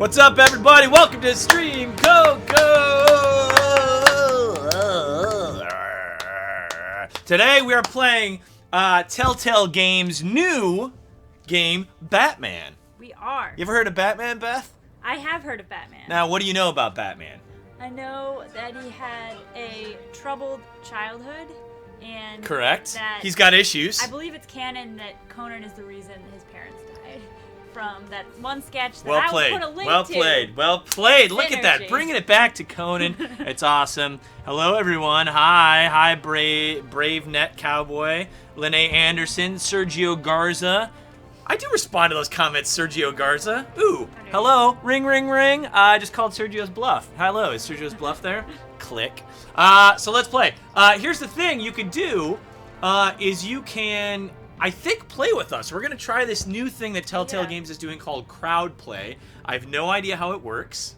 What's up, everybody? Welcome to Team Coco. Today we are playing TellTale Games' new game, Batman. We are. You ever heard of Batman, Beth? I have heard of Batman. Now, what do you know about Batman? I know that he had a troubled childhood, and Correct. that He's got issues. I believe it's canon that Conan is the reason his parents died from that one sketch that Well I played. will put a link Well to. played. Well played. Look at that. Synergy. Bringing it back to Conan. It's awesome. Hello, everyone. Hi, Brave Net Cowboy, Lene Anderson, Sergio Garza. I do respond to those comments, Sergio Garza. Ooh, hello. Ring, ring, ring. I just called Sergio's bluff. Hello, is Sergio's bluff there? Click. So let's play. Here's the thing you can do is you can, I think, play with us. We're going to try this new thing that TellTale Games is doing called crowd play. I have no idea how it works.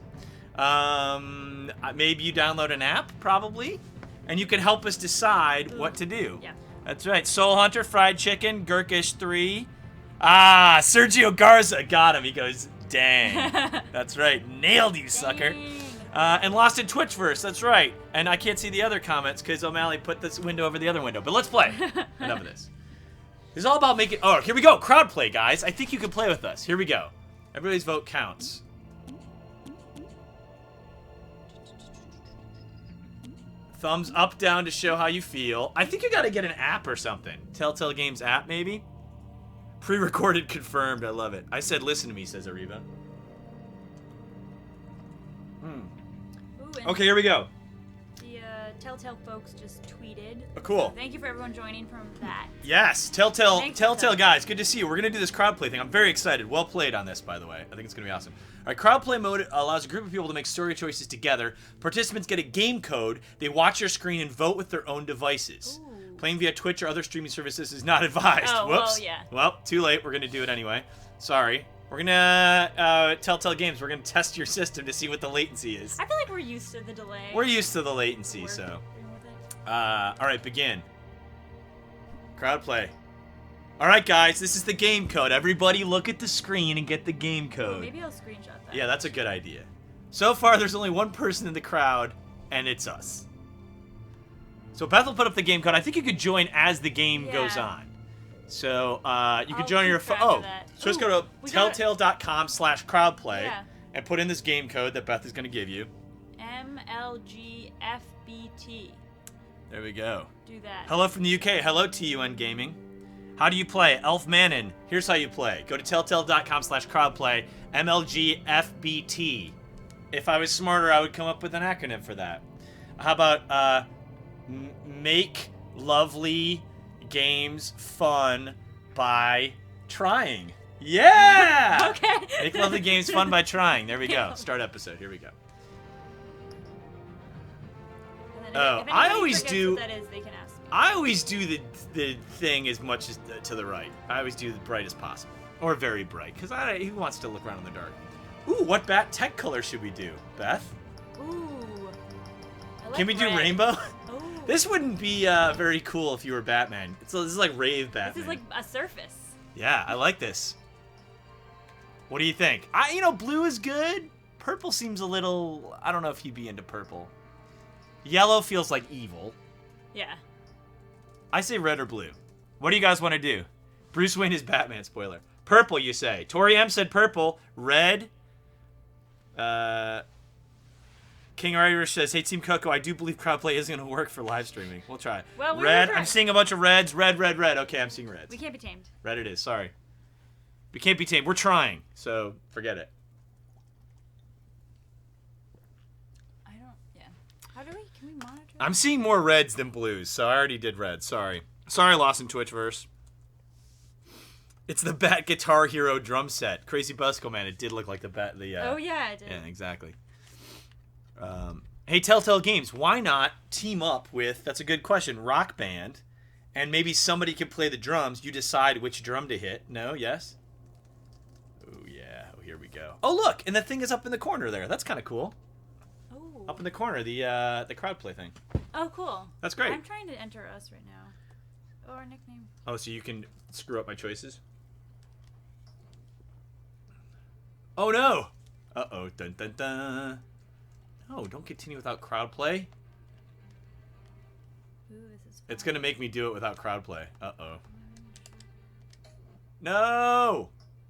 Maybe you download an app, probably, and you can help us decide what to do. Yeah. That's right. Soul Hunter, Fried Chicken, Gurkish 3. Ah, Sergio Garza got him. He goes, dang. That's right. Nailed you, sucker. And Lost in Twitchverse. That's right. And I can't see the other comments because O'Malley put this window over the other window. But let's play. Enough of this. It's all about making... Oh, here we go. Crowd play, guys. I think you can play with us. Here we go. Everybody's vote counts. Thumbs up, down to show how you feel. I think you got to get an app or something. TellTale Games app, maybe? Pre-recorded confirmed. I love it. I said, listen to me, says Ariva. Okay, here we go. The TellTale folks just tweeted. Oh, cool. So thank you for everyone joining from that. Yes, TellTale Thanks, TellTale. guys. Good to see you. We're going to do this crowd play thing. I'm very excited. Well played on this, by the way. I think it's going to be awesome. All right, crowd play mode allows a group of people to make story choices together. Participants get a game code. They watch your screen and vote with their own devices. Ooh. Playing via Twitch or other streaming services is not advised. Oh, Whoops. well, yeah. Well, too late. We're going to do it anyway. Sorry. We're going to, TellTale Games, we're going to test your system to see what the latency is. I feel like we're used to the delay. We're used to the latency, so. With it. All right, begin. Crowd play. All right, guys, this is the game code. Everybody look at the screen and get the game code. Maybe I'll screenshot that. Yeah, that's a good idea. So far, there's only one person in the crowd, and it's us. So Beth will put up the game code. I think you could join as the game goes on. So you can join on your phone. Oh, so just go to telltale.com/crowdplay and put in this game code that Beth is going to give you. MLGFBT. There we go. Do that. Hello from the UK. Hello, TUN Gaming. How do you play? Elf Manon. Here's how you play. Go to telltale.com/crowdplay. MLGFBT. If I was smarter, I would come up with an acronym for that. How about make lovely games fun by trying? Yeah! Okay. Make lovely games fun by trying. There we go. Start episode. Here we go. Oh, I always do. What that is, they can ask me. I always do the thing as much as to the right. I always do the bright as possible, or very bright, because who wants to look around in the dark? Ooh, what bat tech color should we do, Beth? Ooh. I like Can we do red. rainbow? Ooh. This wouldn't be very cool if you were Batman. This is like rave Batman. This is like a surface. Yeah, I like this. What do you think? Blue is good. Purple seems a little. I don't know if you'd be into purple. Yellow feels like evil. Yeah. I say red or blue. What do you guys want to do? Bruce Wayne is Batman, spoiler. Purple, you say. Tori M said purple. Red. King Irish says, hey, Team Coco, I do believe crowdplay is going to work for live streaming. We'll try. Well, red. I'm seeing a bunch of reds. Red, red, red. Okay, I'm seeing reds. We can't be tamed. Red it is. Sorry. We can't be tamed. We're trying, so forget it. Can we monitor? I'm seeing more reds than blues, so I already did red. Sorry. Sorry, Lost in Twitchverse. It's the Bat Guitar Hero drum set. Crazy Busco, man. It did look like the Bat. Oh, yeah, it did. Yeah, exactly. Hey, TellTale Games, why not team up with, that's a good question, Rock Band, and maybe somebody can play the drums. You decide which drum to hit. No? Yes? Oh, yeah. Oh, here we go. Oh, look, and the thing is up in the corner there. That's kind of cool. Oh. Up in the corner, the crowd play thing. Oh, cool. That's great. I'm trying to enter us right now. Oh, our nickname. Oh, so you can screw up my choices? Oh, no. Uh-oh. Dun, dun, dun. No, don't continue without crowd play. Ooh, this is fun. It's going to make me do it without crowd play. Uh-oh. No!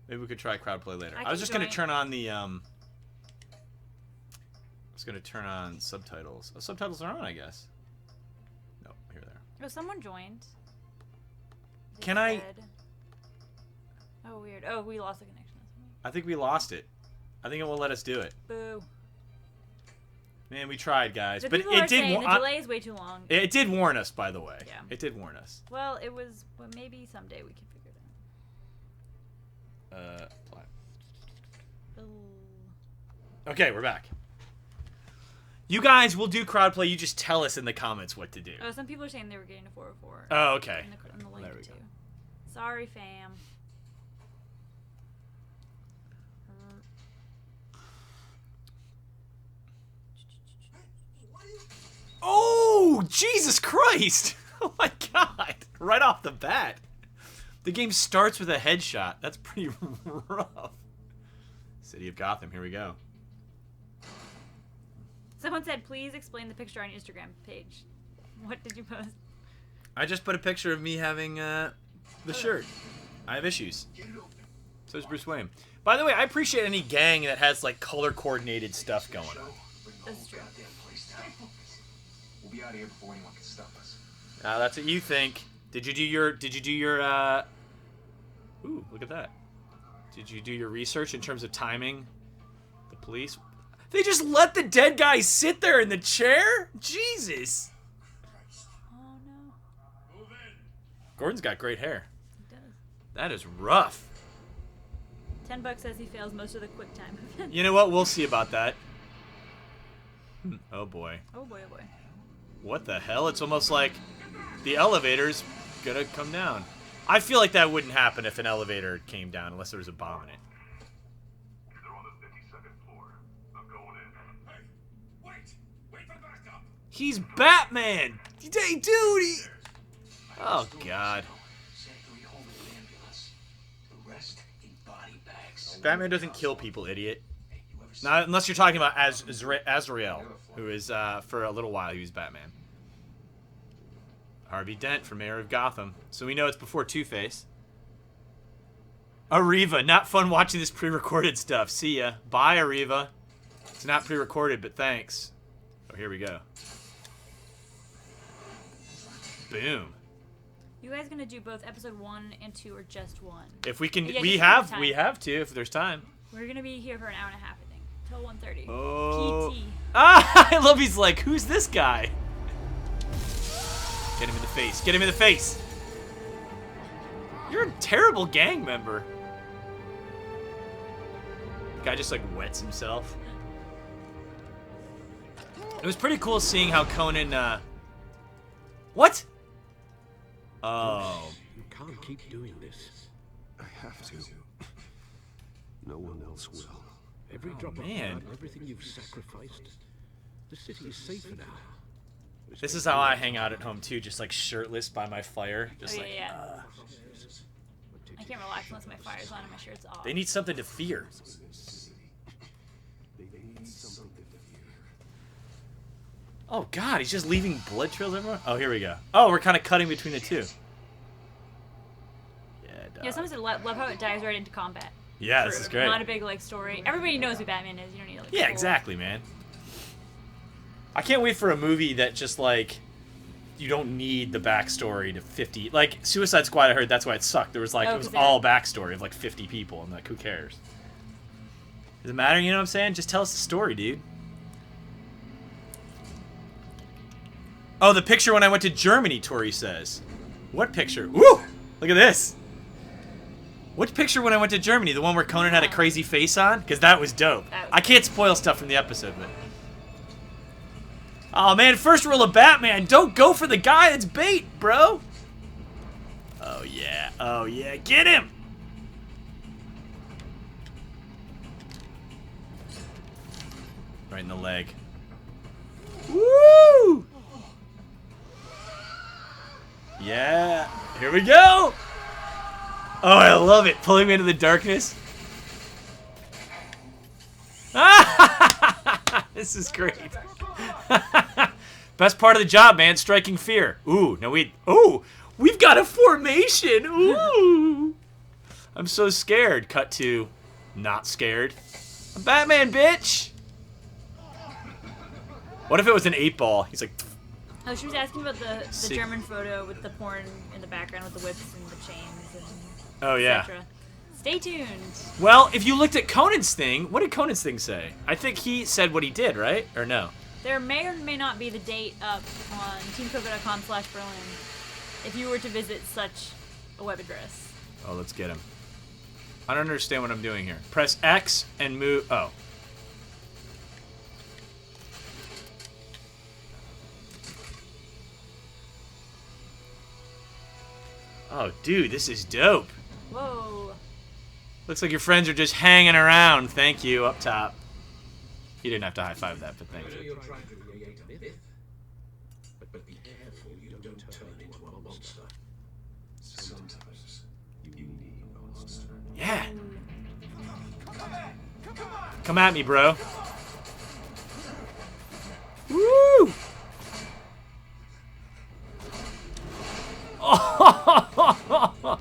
Maybe we could try crowd play later. I was just going to turn on the... I was going to turn on subtitles. Oh, subtitles are on, I guess. No, here they are. Oh, someone joined. Can I... Oh, weird. Oh, we lost the connection. I think we lost it. I think it won't let us do it. Boo. Man, we tried, guys. The But people it are did... saying the delay is way too long. It did warn us, by the way. Yeah. It did warn us. Well, it was... Well, maybe someday we can figure it Play. out. Okay, we're back. You guys will do crowd play. You just tell us in the comments what to do. Oh, some people are saying they were getting a 404. Oh, okay. In the link There we too. go. Sorry, fam. Oh, Jesus Christ! Oh my God! Right off the bat. The game starts with a headshot. That's pretty rough. City of Gotham, here we go. Someone said, please explain the picture on your Instagram page. What did you post? I just put a picture of me having the shirt. I have issues. So does Bruce Wayne. By the way, I appreciate any gang that has like color coordinated stuff going on. That's true. We'll be out of here before anyone can stop us. That's what you think. Did you do your Ooh, look at that. Did you do your research in terms of timing the police? They just let the dead guy sit there in the chair? Jesus. Oh, no. Gordon's got great hair. He does. That is rough. $10 says he fails most of the quick time events. You know what? We'll see about that. Oh, boy. Oh, boy, oh, boy. What the hell? It's almost like the elevator's gonna come down. I feel like that wouldn't happen if an elevator came down unless there was a bomb in it. They're on the 52nd floor. I'm going in. Hey, wait! Wait for backup! He's Batman! Dude, he... Oh, God. Batman doesn't kill people, idiot. Not unless you're talking about Azrael, who is, for a little while, he was Batman. Harvey Dent for Mayor of Gotham. So we know it's before Two-Face. Arriva, not fun watching this pre-recorded stuff. See ya. Bye, Arriva. It's not pre-recorded, but thanks. Oh, here we go. Boom. You guys gonna do both episode 1 and 2 or just 1? If we can, Yeah, we just have to if there's time. We're gonna be here for an hour and a half, I think. Till 1:30. Oh. PT. Ah, I love he's like, who's this guy? Get him in the face. Get him in the face. You're a terrible gang member. Guy just like wets himself. It was pretty cool seeing how Conan, What? Oh. You can't keep doing this. I have to. No one else will. Every drop of man. blood, everything you've sacrificed. The city is safer now. This is how I hang out at home too, just like shirtless by my fire. Just Oh, like, yeah. I can't relax unless my fire's on and my shirt's off. They need something to fear. They need something to fear. Oh God, he's just leaving blood trails everywhere. Oh, here we go. Oh, we're kind of cutting between the two. Yeah, someone said love how it dives right into combat. Yeah, this is great. Not a big like story. Everybody knows who Batman is. You don't need to like. Yeah, exactly, man. I can't wait for a movie that just like you don't need the backstory to 50. Like Suicide Squad, I heard that's why it sucked. There was like it was all backstory of like 50 people. I'm like, who cares? Does it matter? You know what I'm saying? Just tell us the story, dude. Oh, the picture when I went to Germany, Tori says. What picture? Woo! Look at this. Which picture when I went to Germany? The one where Conan had a crazy face on? Because that was dope. I can't spoil stuff from the episode, but... Oh, man, first rule of Batman, don't go for the guy that's bait, bro. Oh, yeah. Oh, yeah. Get him! Right in the leg. Woo! Yeah. Here we go! Oh, I love it. Pulling me into the darkness. This is great. Best part of the job, man. Striking fear. Ooh, no, we've got a formation. Ooh. I'm so scared. Cut to not scared. I'm Batman, bitch. What if it was an 8-ball? He's like... Oh, she was asking about the German photo with the porn in the background with the whips and the chains and oh, yeah. etc. Stay tuned. Well, if you looked at Conan's thing, what did Conan's thing say? I think he said what he did, right? Or no? There may or may not be the date up on teamcoco.com/Berlin if you were to visit such a web address. Oh, let's get him. I don't understand what I'm doing here. Press X and move. Oh. Oh, dude, this is dope. Whoa. Looks like your friends are just hanging around. Thank you, up top. You didn't have to high-five that, but thank you. You're trying to create a myth, but be careful you don't turn into a monster. Sometimes you need a monster. Yeah. Come at me, bro. Woo! Oh.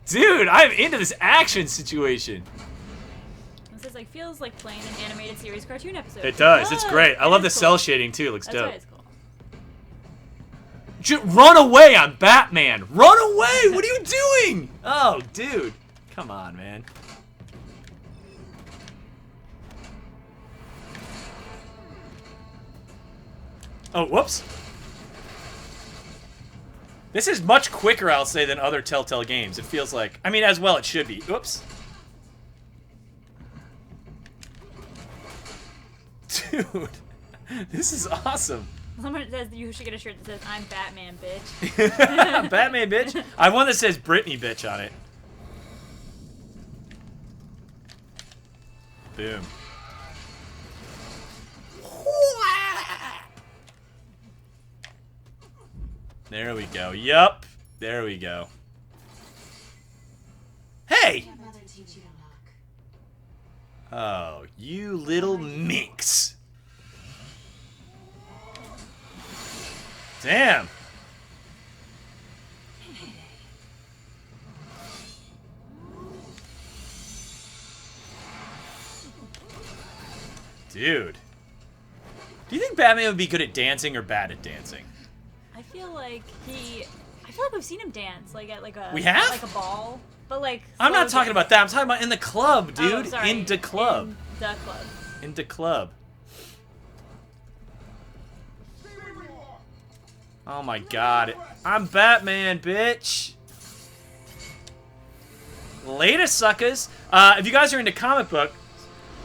Dude, I'm into this action situation. This is feels like playing an animated series cartoon episode. It does. It's great. I love the cell shading too. It looks That's dope. why it's cool. Run away! I'm Batman. Run away! What are you doing? Oh, dude. Come on, man. Oh, whoops. This is much quicker, I'll say, than other TellTale games. It feels like... I mean, as well it should be. Whoops. Dude. This is awesome. Someone says you should get a shirt that says, I'm Batman, bitch. Batman, bitch? I have one that says Britney, bitch on it. Boom. There we go. Yup. There we go. Hey! Oh, you little minx. Damn. Dude. Do you think Batman would be good at dancing or bad at dancing? I feel like we've seen him dance, like at a We have? like a ball, but like. I'm not slow talking about that. I'm talking about in the club, dude. Oh, sorry. In the club. In the club. In the club. Oh my god. I'm Batman, bitch. Later, suckers. If you guys are into comic book,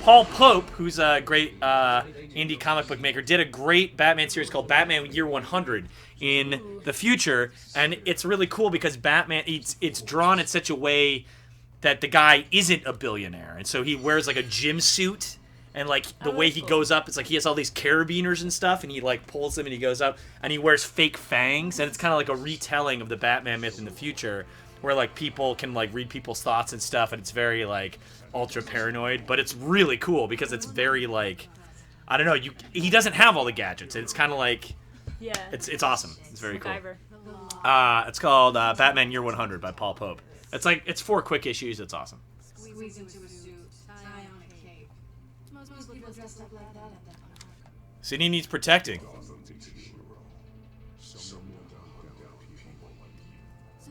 Paul Pope, who's a great indie comic book maker, did a great Batman series called Batman Year 100 in the future, and it's really cool because Batman, it's drawn in such a way that the guy isn't a billionaire, and so he wears like a gym suit, and like the way he goes up, it's like he has all these carabiners and stuff, and he like pulls them and he goes up, and he wears fake fangs, and it's kind of like a retelling of the Batman myth in the future, where like people can like read people's thoughts and stuff, and it's very like ultra paranoid, but it's really cool because it's very like, I don't know, he doesn't have all the gadgets, and it's kind of like, yeah, it's awesome. It's very cool. MacGyver. It's called Batman Year 100 by Paul Pope. It's 4 quick issues. It's awesome. Squeeze into a suit, tie on a cape. Most people dressed up like that at that park. City needs protecting. So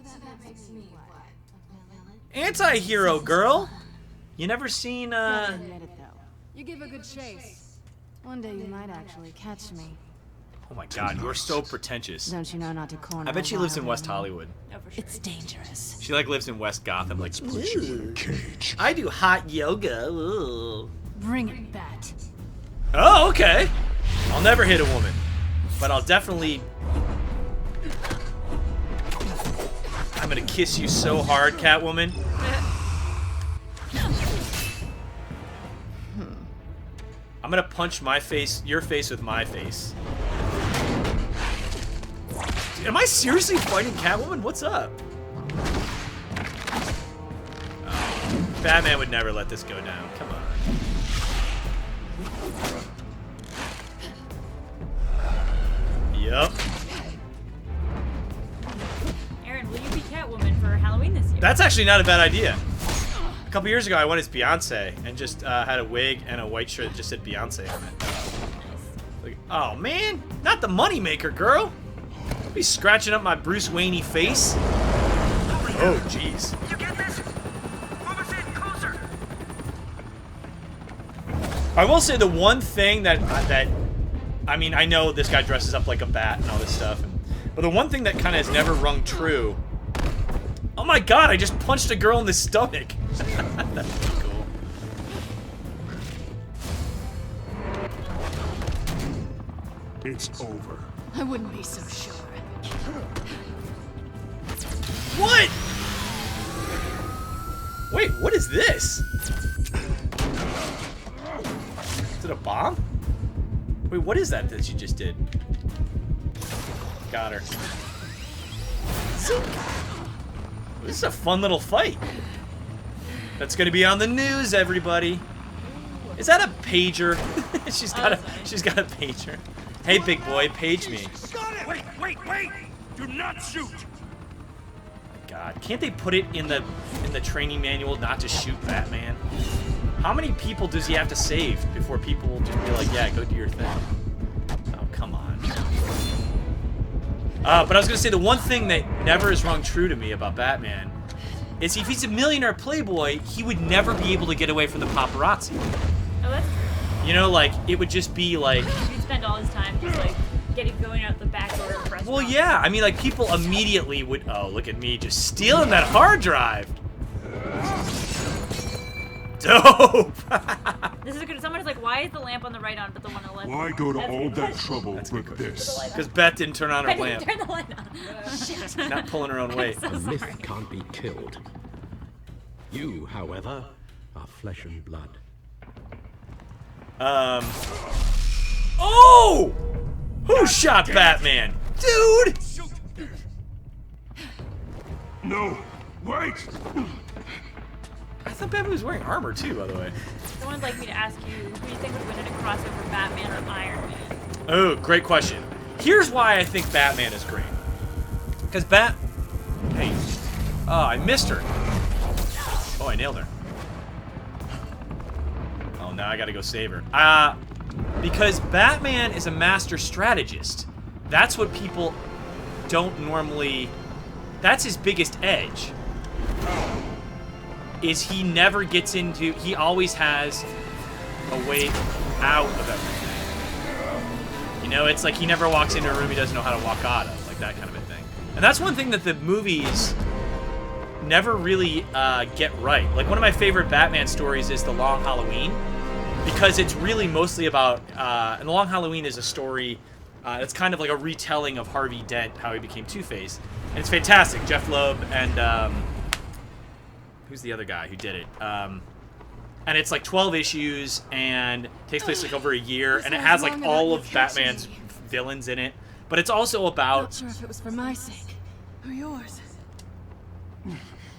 that makes me what? A villain? Anti-hero girl. You never seen Admit it though. You give a good chase. One day you might actually catch me. Oh my god, you're so pretentious. Don't you know not to corner? I bet she lives in West Hollywood. Oh, for sure. It's dangerous. She like lives in West Gotham. Like, Put you in a cage. I do hot yoga. Ooh. Bring it, Bat. Oh, okay. I'll never hit a woman, but I'll definitely. I'm gonna kiss you so hard, Catwoman. I'm gonna punch your face with my face. Dude, am I seriously fighting Catwoman? What's up? Oh. Batman would never let this go down. Come on. Yup. Aaron, will you be Catwoman for Halloween this year? That's actually not a bad idea. A couple years ago, I went as Beyonce and just had a wig and a white shirt that just said Beyonce on it. Like, oh man, not the moneymaker, girl. Be scratching up my Bruce Wayne-y face. Oh, jeez. You get this? Move us in closer. I will say the one thing that I mean, I know this guy dresses up like a bat and all this stuff, but the one thing that kind of has never rung true. Oh my God! I just punched a girl in the stomach. That's pretty cool. It's over. I wouldn't be so sure. What? Wait, what is this? Is it a bomb? Wait, what is that you just did? Got her. This is a fun little fight. That's gonna be on the news, everybody. Is that a pager? she's got a pager. Hey, big boy, page me. Wait! Do not shoot. God, can't they put it in the training manual not to shoot Batman? How many people does he have to save before people will just be like, yeah, go do your thing? Oh, come on. But I was gonna say the one thing that never has rung true to me about Batman is if he's a millionaire playboy, he would never be able to get away from the paparazzi. Oh, that's true. You know, like it would just be like. He'd spend all his time just like going out the back door of the restaurant. Well, yeah. I mean, like people immediately would. Oh, look at me just stealing that hard drive. Dope. This is good. Someone's like, why is the lamp on the right on, but the one on the left? Why go to That's all good. that trouble for this? Because Beth didn't turn on her I didn't lamp. turn the light on. Shit. Not pulling her own weight. So A myth sorry. can't be killed. You, however, are flesh and blood. Oh! Who shot Batman? Dude! No, wait! I thought Batman was wearing armor too, by the way. Someone'd like me to ask you, who do you think would win in a crossover, Batman or Iron Man? Oh, great question. Here's why I think Batman is great. Because Hey. Oh, I missed her. Oh, I nailed her. Oh, now I gotta go save her. Because Batman is a master strategist. That's what people don't normally... That's his biggest edge. Is he never gets into... He always has a way out of everything. You know, it's like he never walks into a room he doesn't know how to walk out of. Like that kind of a thing. And that's one thing that the movies never really get right. Like one of my favorite Batman stories is The Long Halloween. Because it's really mostly about... and The Long Halloween is a story... it's kind of like a retelling of Harvey Dent, how he became Two-Face. And it's fantastic. Jeff Loeb and... who's the other guy who did it? And it's like 12 issues and takes place like over a year. And it has like all of Batman's villains in it. But it's also Not about... sure if it was for my sake or yours.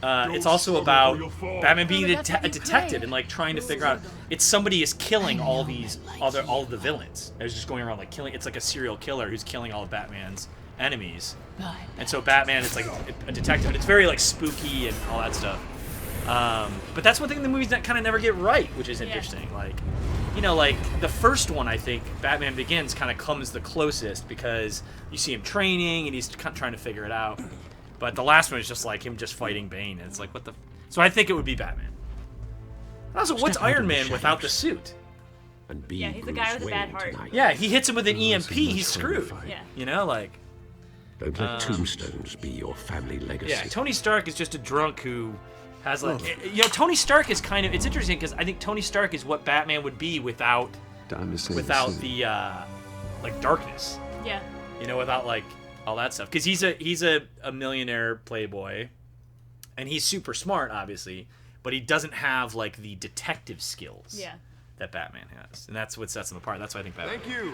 it's also about Batman being That's what a you detective crave. and like trying to figure out it's somebody is killing all of the villains. It's just going around like killing. It's like a serial killer who's killing all of Batman's enemies. And so Batman is like a detective, and it's very like spooky and all that stuff. But that's one thing in the movies that kind of never get right, which is interesting. Like, you know, like the first one, I think Batman Begins kind of comes the closest because you see him training and he's trying to figure it out. But the last one is just like him just fighting Bane, and it's like, what the... So I think it would be Batman. Also, what's Step out Iron of the Man without the shadows. suit? And be Yeah, he's a guy Bruce with a bad Wayne heart. tonight. Yeah, he hits him with an EMP, so he's much screwed. fun. Yeah. You know, like... Don't let tombstones be your family legacy. Yeah, Tony Stark is just a drunk who has like... You know, Tony Stark is kind of... It's interesting because I think Tony Stark is what Batman would be without the, like, darkness. Yeah. You know, without, like, all that stuff. Because he's a millionaire playboy, and he's super smart, obviously, but he doesn't have, like, the detective skills that Batman has. And that's what sets him apart. That's why I think Batman... Thank you.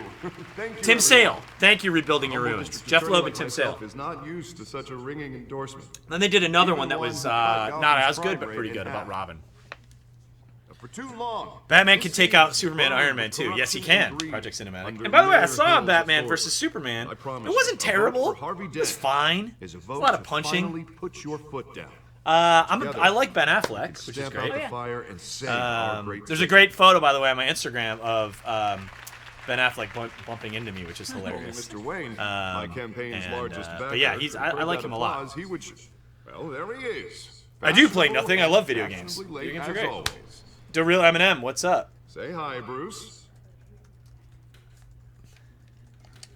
Thank you. Tim Sale. Thank you, Rebuilding Your Ruins. Jeff Loeb and Tim Sale. Is not used to such a ringing endorsement. Then they did another one that Even was one who caught not Gotham's as good, crime but rate pretty in good, about half. Robin. For too long. Batman can take out Superman and Iron Man too. Yes, he can. Project Cinematic. And by the way, I saw Batman versus Superman. It wasn't terrible. It was fine. It's a lot of punching. Put your foot down. I like Ben Affleck, which is great. There's a great photo, by the way, on my Instagram of Ben Affleck bumping into me, which is hilarious. Mr. Wayne, my campaign's largest backer. But yeah, I like him a lot. Well, there he is. I do play nothing. I love video games. Video games are great. Always. The real Eminem, what's up? Say hi, Bruce.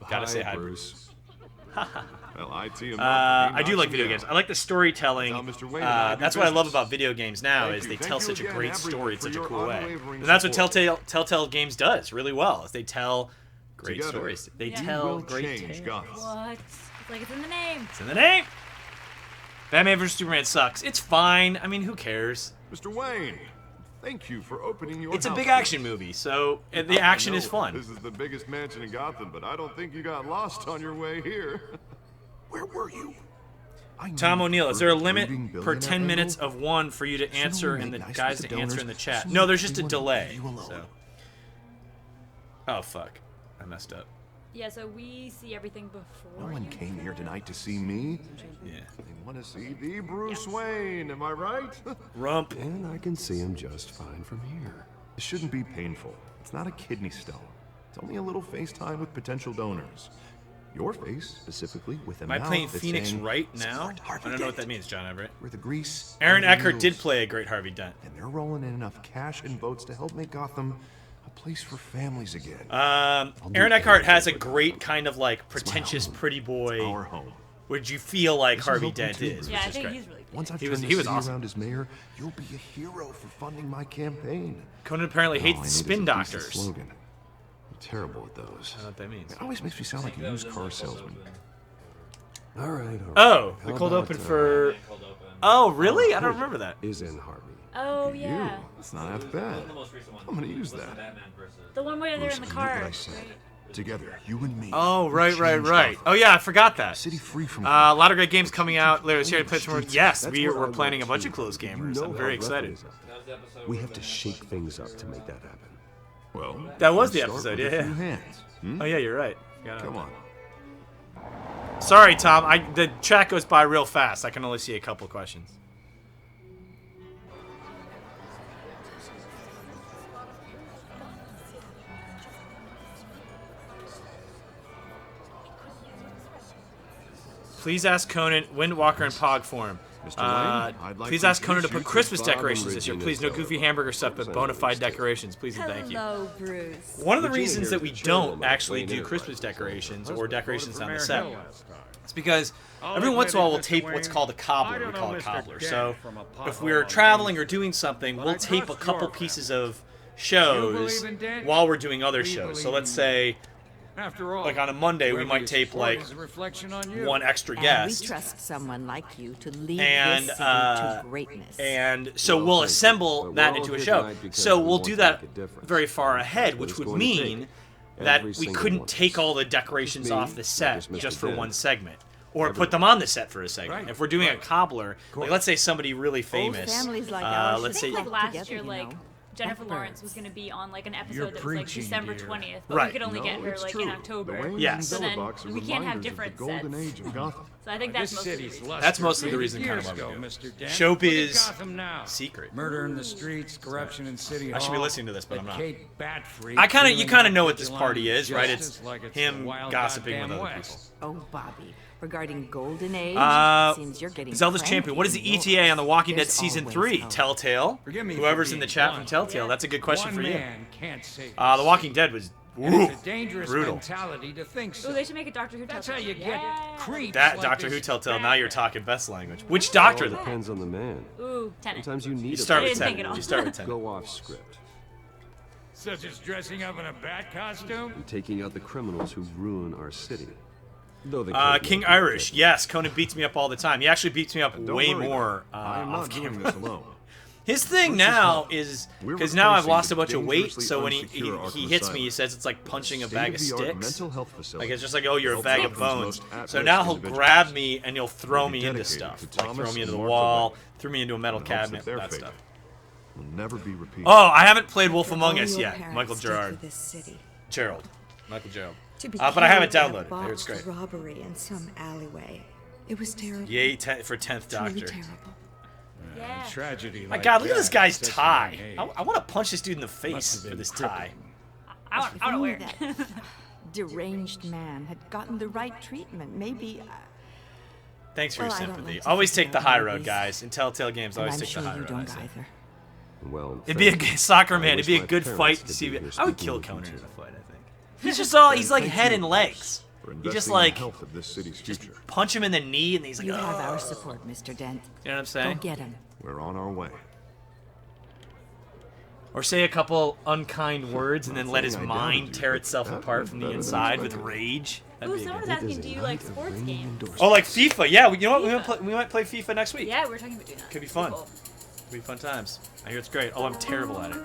Gotta say hi, Bruce. Well, I do like video games. I like the storytelling. That's what I love about video games now is they tell such a great story in such a cool way. And that's what TellTale Games does really well. Is they tell great stories. They tell great tales. What? It's like it's in the name. It's in the name. Batman vs Superman sucks. It's fine. I mean, who cares? Mr. Wayne, thank you for opening your It's a house big to us. action movie, so the action is fun. This is the biggest mansion in Gotham, but I don't think you got lost on your way here. Where were you? Tom O'Neill, is there a limit per 10 minutes of one for you to answer and the guys to answer in the chat? No, there's just a delay. So. Oh, fuck. I messed up. Yeah, so we see everything before. No one came here tonight to see me. Yeah. They want to see the Bruce Wayne, am I right? Rump. And I can see him just fine from here. It shouldn't be painful. It's not a kidney stone. It's only a little FaceTime with potential donors. Your face, specifically, with a Am I mouth playing that's Phoenix saying, right now? "Support I don't know what Harvey that means, John Everett. Where the grease Aaron and the Eckhart did wheels. play a great Harvey Dent. And they're rolling in enough cash and votes to help make Gotham a place for families again. Aaron Eckhart has a great kind of like pretentious pretty boy. Our home. Would you feel like This Harvey is Dent open too, is? Yeah, I Which is think great. he's really good. Once I've He turned was the city awesome. around as mayor, you'll be a hero for funding my campaign. Conan apparently All I hates need is a spin decent doctors. slogan. I'm terrible at those. I don't know what that means. It always makes me sound like a used car salesman. All right. Oh, the How cold about, open for. Oh, really? I don't remember that. Is in Harvey. Oh, yeah. It's not half bad. I'm gonna use that. The one where they're in the Bruce, car. I know what I said. Together, you and me. Oh, we right. change Oh, Gotham. yeah, I forgot that. City free from A lot of great games coming out. Larry's here to play some more. Yes, That's we're what I planning a want bunch of too. Clueless gamers. You know I'm how very rough it excited. is. We have to shake things up to make that happen. Well, That was we the start episode, with a yeah. few hands. Hmm? Oh, yeah, you're right. Come on. Sorry, Tom. The chat goes by real fast. I can only see a couple questions. Please ask Conan, Windwalker, and Pog form. Mr. Wayne, I'd like Please to ask Conan to introduce put Christmas Bob and decorations this year. Regina Please, no Stellar. goofy hamburger stuff, but bona fide decorations. Please and thank you. Hello, Bruce. One of the Regina reasons here that is we the don't chairwoman of actually Wayne do Enterprises. Christmas decorations or decorations on the Mayor set, Hill last time. it's because every once in a while we'll tape what's called a cobbler. We call it cobbler. So if we're traveling or doing something, we'll tape a couple pieces of shows believe in Dent? while we're doing other We shows. So believe let's in say, After all, like on a Monday, we whoever might you tape support like is a reflection on you. one extra And guest. we trust someone like you to lead And, this city to greatness. And so Well, we'll thank you. assemble But we're that all into a here show. tonight because So we we'll want do to that make a difference. very far ahead, But which it's would going to mean take that every we single couldn't one of take us. all the decorations Just me, off the set just Mr. just for Dent. one segment. Or Everyone. put them on the set for a segment. Right. If we're doing a cobbler, like let's say somebody really famous. families like ours let's should say I think like last together, year, you like know. Jennifer Like Lawrence was birds. going to be on like an You're episode that was like preaching, December dear. 20th, but Right. we could only get her it's like true. in The October. Wayne Yes. So then Box are we can't have reminders of different the golden sets. age of Gotham. So I think that's This most of the city's reason. luster That's mostly the reason years kind of why ago, we do it. Mr. Dent. Showbiz Look at Gotham now. secret. Murder in the streets, corruption in City Hall. I should be listening to this, but I'm that not. Kate Batfreak I kind of, you dealing kind of out know what this vigilante party is, right? It's justice like it's him the wild gossiping with goddamn other West. people. Oh, Bobby, regarding Golden Age, seems you're getting Zelda's cranky Champion. What is the indoors. ETA on The Walking Dead There's Season always 3? hope. TellTale? Forgive me for Whoever's in being the chat blunt. from TellTale. That's a good question One for you. man can't save The Walking Dead was It's a dangerous brutal. mentality to think so. Oh, they should make a Doctor Who. That's how Telltale. you get Yeah. creeps. That like Doctor Who this TellTale. Now you're Batman. talking best language. Which Doctor It though? depends on the man. Ooh, Tenet. Sometimes you need You a start I with didn't think 10. it all. You start with 10. go off script. Such as dressing up in a bat costume? And taking out the criminals who ruin our city. Though they can't King make it Irish. different. Yes, Conan beats me up all the time. He actually beats me up Don't way worry, more I am off not doing camera. this alone. His thing Bruce's now help. is We're because now I've replacing lost the a bunch of weight. dangerously So when he unsecure hits Arkham me, he Asylum. says it's like punching a bag of State-of-the-art sticks. mental health facility. Like it's just like, oh, you're a Help bag of Gotham's bones. most at-risk So now he'll individuals. grab me and he'll throw Will be me into dedicated stuff. to Like throw Thomas me into the and Martha wall, Wayne threw me into a metal in the hopes cabinet, that their that fate stuff. will never be repeated. Oh, I haven't played Wolf Among All Us your yet. parents Michael did Gerard. for this city. Gerald. Michael Gerald. To be But I haven't killed in downloaded a it. I hear it's botched great. robbery in some alleyway. It was terrible. Yay for 10th Truly Doctor. terrible. Yeah. Tragedy. My like God, look at this that guy's sets a tie. young age. I want to punch this dude in the Must face have for been this crippling. tie. I want to wear That it. deranged man had gotten the right treatment. Maybe. Thanks for Well, your I don't sympathy. like to Always think take the about high road, movies. guys. In TellTale Games, And always I'm take sure the high you road. I don't say. either. Well, It'd be a thanks. soccer I man. It'd wish be a my good parents fight could to see. be here I would speaking kill with you Conan in two. a fight. I think he's just all. He's like head and legs. For You just investing in the like health of this city's future. punch him in the knee, and he's like, You have "Oh." our support, Mr. Dent. You know what I'm Go saying? get him. We're on our way. Or say a couple unkind words, and then let his Nothing I mind doubted you, tear but itself that apart was from the better than inside with expected. rage. That'd Ooh, be a someone good- was asking, do you like sports games? Oh, like FIFA? Yeah, you know what? We might play FIFA next week. Yeah, we're talking about doing that. Could be fun. Cool. Could be fun times. I hear it's great. Oh, I'm terrible at it.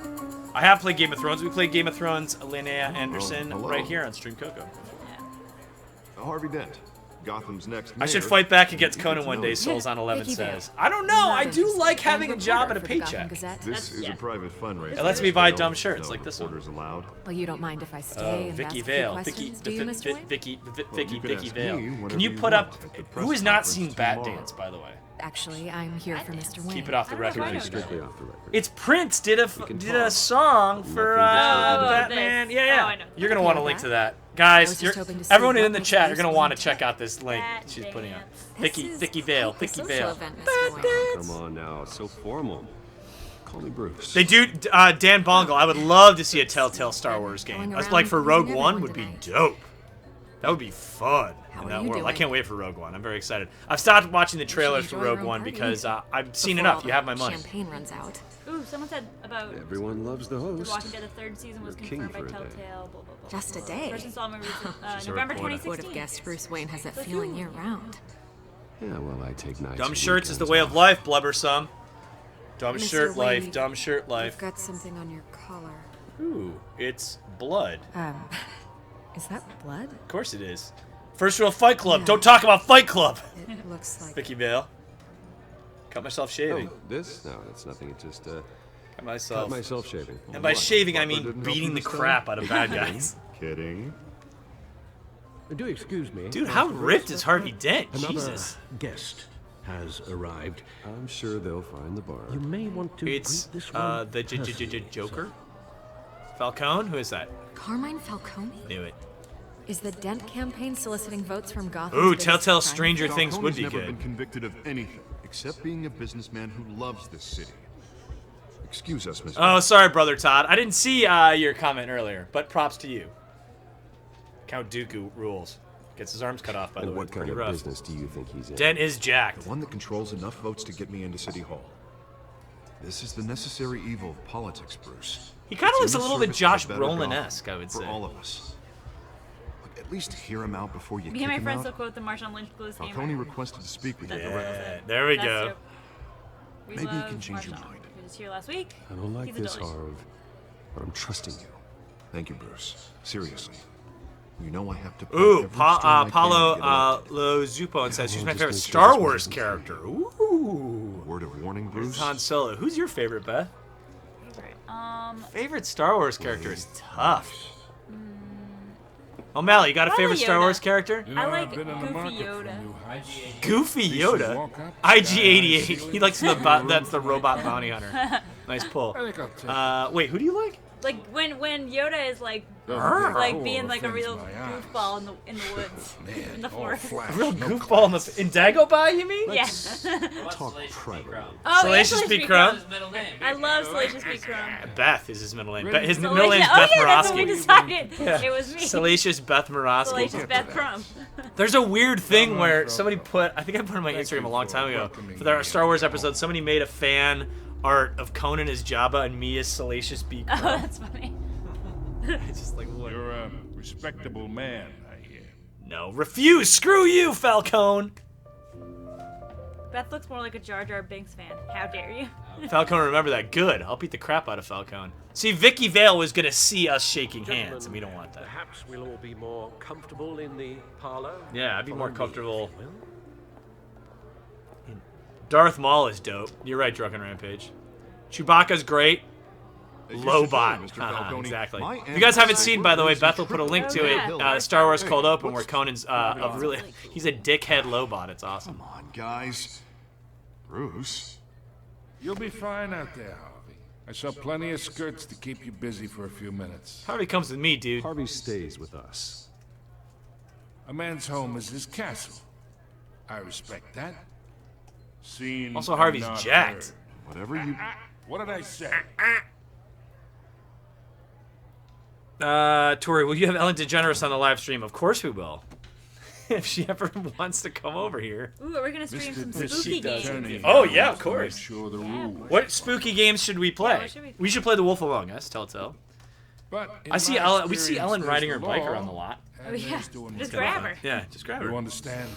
I have played Game of Thrones. We played Game of Thrones, Linnea Anderson, hello. right here on Stream Coco. Harvey Dent, Gotham's next I should mayor. fight back against You Conan get to one know day, him. Souls on 11 Vicky Vale. says. I don't know. I do like And having a job and a reporter for the Gotham paycheck. Gazette. This is yeah. a private fundraiser. It lets me buy No- dumb shirts no like this one. reporters allowed. Well, you don't mind if I stay Oh, and Vicky ask a few Vale. questions, do you, Mr. Wayne? Vicky you can Vale. ask me Can whenever you you put want up... at the press Who has not conference seen Bat tomorrow. Dance, by the way? Actually, I'm here for Mr. Wayne. Keep it off the I don't know record. if I know Strictly off the record. It's Prince did can did a talk. song for Nothing gets Batman. this. Yeah. Oh, I know. You're gonna Okay, want to with link that. to that, I guys. was You're, just hoping to see everyone what in the makes chat, you you're gonna so want to intense. check out this link Bat she's putting up. Dance. Vicky Vale. quite the Vicky social Vale. event, Mr. Wayne. Come on now, it's so formal. Call me Bruce. They do. Dan Bongle. I would love to see a TellTale Star Wars game. Going That's around like for pleasing Rogue One everyone would be tonight. dope. That would be fun How in are that you world. I doing? can't wait for Rogue One. I'm very excited. I've stopped watching the trailers for enjoy your Rogue own One party. because I've seen Before enough. all You have the my money. Champagne runs out. Ooh, someone said about Everyone loves the The host. Walking Dead, the third season was You're king confirmed by for a day. TellTale. Blah, blah, blah. Just a day. First installment released She's a November reporter. 2016. Would have guessed Bruce Wayne has that feeling year round. Yeah, well, I take nights. Dumb and shirts is the weekends way of off. life, blubbersome. Dumb Mr. shirt life. Wayne, Dumb shirt life. You've got something on your collar. Ooh, it's blood. Is that blood? Of course it is. First rule of Fight Club. Yeah. Don't talk about Fight Club. It looks like. Vicky Vale. Cut myself shaving. Oh, this? No, it's nothing. It just Cut cut myself. myself shaving. And by What? shaving, I Butler mean didn't help beating you the this time? crap out of bad guys. Kidding. Do excuse me. Dude, how ripped is Harvey Dent? Another Jesus. guest has arrived. I'm sure they'll find the bar. You may want to It's greet this one the personally, Joker. sir. Falcone? Who is that? Carmine Falcone? Knew it. Is the Dent campaign soliciting votes from Gotham? Ooh, TellTale Stranger Things would Falcone's be never good. been convicted of anything except being a businessman who loves this city. Excuse us, Miss. Oh, sorry, Brother Todd. I didn't see your comment earlier, but props to you. Count Dooku rules. Gets his arms cut off, by the And way. what kind Pretty of rough. business do you think he's in? Dent is jacked. The one that controls enough votes to get me into City Hall. This is the necessary evil of politics, Bruce. He kind of It's looks a in the little bit service of Josh a better Brolin-esque, Gotham I would for say. all of us. Look, at least hear him out before you Me kick and my him friends out. still quote the Marshawn Lynch Blues game. Falcone requested to speak with you. Yeah, there we That's go. dope. We Maybe you love can change your Marshawn. mind. He was here last week. I don't like He's a this, delish. Harv, but I'm trusting you. Thank you, Bruce. Seriously. You know I have to. Ooh, every string I can Paulo to get elected. Lo Zupon says she's my just favorite make sure Star this Wars wasn't character. Ooh. Word of warning, It's Bruce. Han Solo. Who's your favorite, Beth? Favorite. Favorite Star Wars character is tough. O'Malley, you got a Probably favorite Star Yoda. Wars character? You know, I I've like been in the Goofy market for Yoda. new heights. Goofy Used to Yoda. walk up, IG-88. sky, He likes the ceiling, that's the robot bounty hunter. Nice pull. I think I'll take Wait, who do you like? Like when Yoda is like Doesn't like cool being like a offends real my eyes. goofball in the woods, in the All forest. flash, A real no goofball in Dagobah, you mean? Yeah. Talk privately. Oh, Salacious yeah, B. Crumb. I love Salacious B. Crumb. Beth is his middle name. Really? His middle Salacious- name's oh, Beth yeah, that's what we Morosky. decided. Yeah. It was me. Salacious Beth Morosky. Salacious Beth Crumb. There's a weird thing where somebody put, I think I put it on my Instagram a long time ago, for their Star Wars episode, somebody made a fan art of Conan as Jabba and me as Salacious B. Oh, Crumb. that's funny. It's just like, what? You're a respectable man, I hear. No, refuse! Screw you, Falcone! Beth looks more like a Jar Jar Binks fan. How dare you? Falcone, remember that. Good. I'll beat the crap out of Falcone. See, Vicky Vale was gonna see us shaking hands, and we don't want that. Perhaps we'll all be more comfortable in the parlor. Yeah, I'd be more Follow me, comfortable. if you will. Darth Maul is dope. You're right, Drunken Rampage. Chewbacca's great. As you Lobot. should say, Mr. Falcone, Exactly. my If you guys haven't ancestors seen, were by the way, raised Beth will in put a link to yeah. it. Star Wars Hey, Cold Open, where what's Conan's he's a dickhead Lobot. It's awesome. Come on, guys. Bruce. You'll be fine out there, Harvey. I saw plenty of skirts to keep you busy for a few minutes. Harvey comes with me, dude. Harvey stays with us. A man's home is his castle. I respect that. Seen Also, Harvey's and not jacked. heard. Whatever you... What did I say? Tori, will you have Ellen DeGeneres on the live stream? Of course we will. If she ever wants to come over here. Ooh, we're gonna stream some Mr. spooky games. Attorney Oh, yeah, of wants to course. make sure the rules. What spooky games should we play? what should we We should play The Wolf Among Us, TellTale. But in I see my Ellen. We see experience, Ellen there's riding the her bike law, around the lot. Oh and yeah, there's doing just what's grab right. her. Yeah, just grab You her. understand?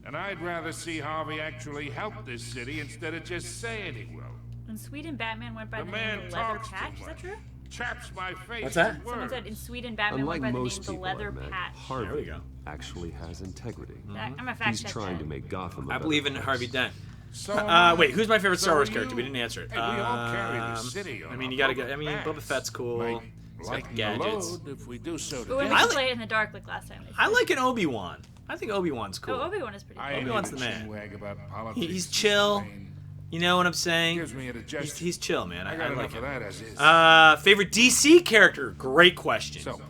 And I'd rather see Harvey actually help this city instead of just saying he will. In Sweden, Batman went by The the man name of Leather talks too Patch. Is that much. true? Chaps my face. What's that? with Someone said words. in Sweden, Batman Unlike went by the name most of the people Leather I've met, Patch. Harvey There we go. actually has integrity. I'm a fact He's check trying that. to make Gotham a I better believe in place. Harvey Dent. So, Wait, who's my favorite Star so Wars you- character? We didn't answer it. Hey, we all carry the city on I mean, our you gotta broken go. I mean, backs. Boba Fett's cool. Might He's got lighten the gadgets. load if we do so But when we together. could play it in the dark like last time. I like an Obi-Wan. I think Obi-Wan's cool. Oh, Obi-Wan is pretty I cool. ain't Obi-Wan's even the man. chinwag about politics. He's chill. I mean, You know what I'm saying? gives me indigestion. He's chill, man. I I got like enough him. of that as is. Favorite DC character? Great question. So,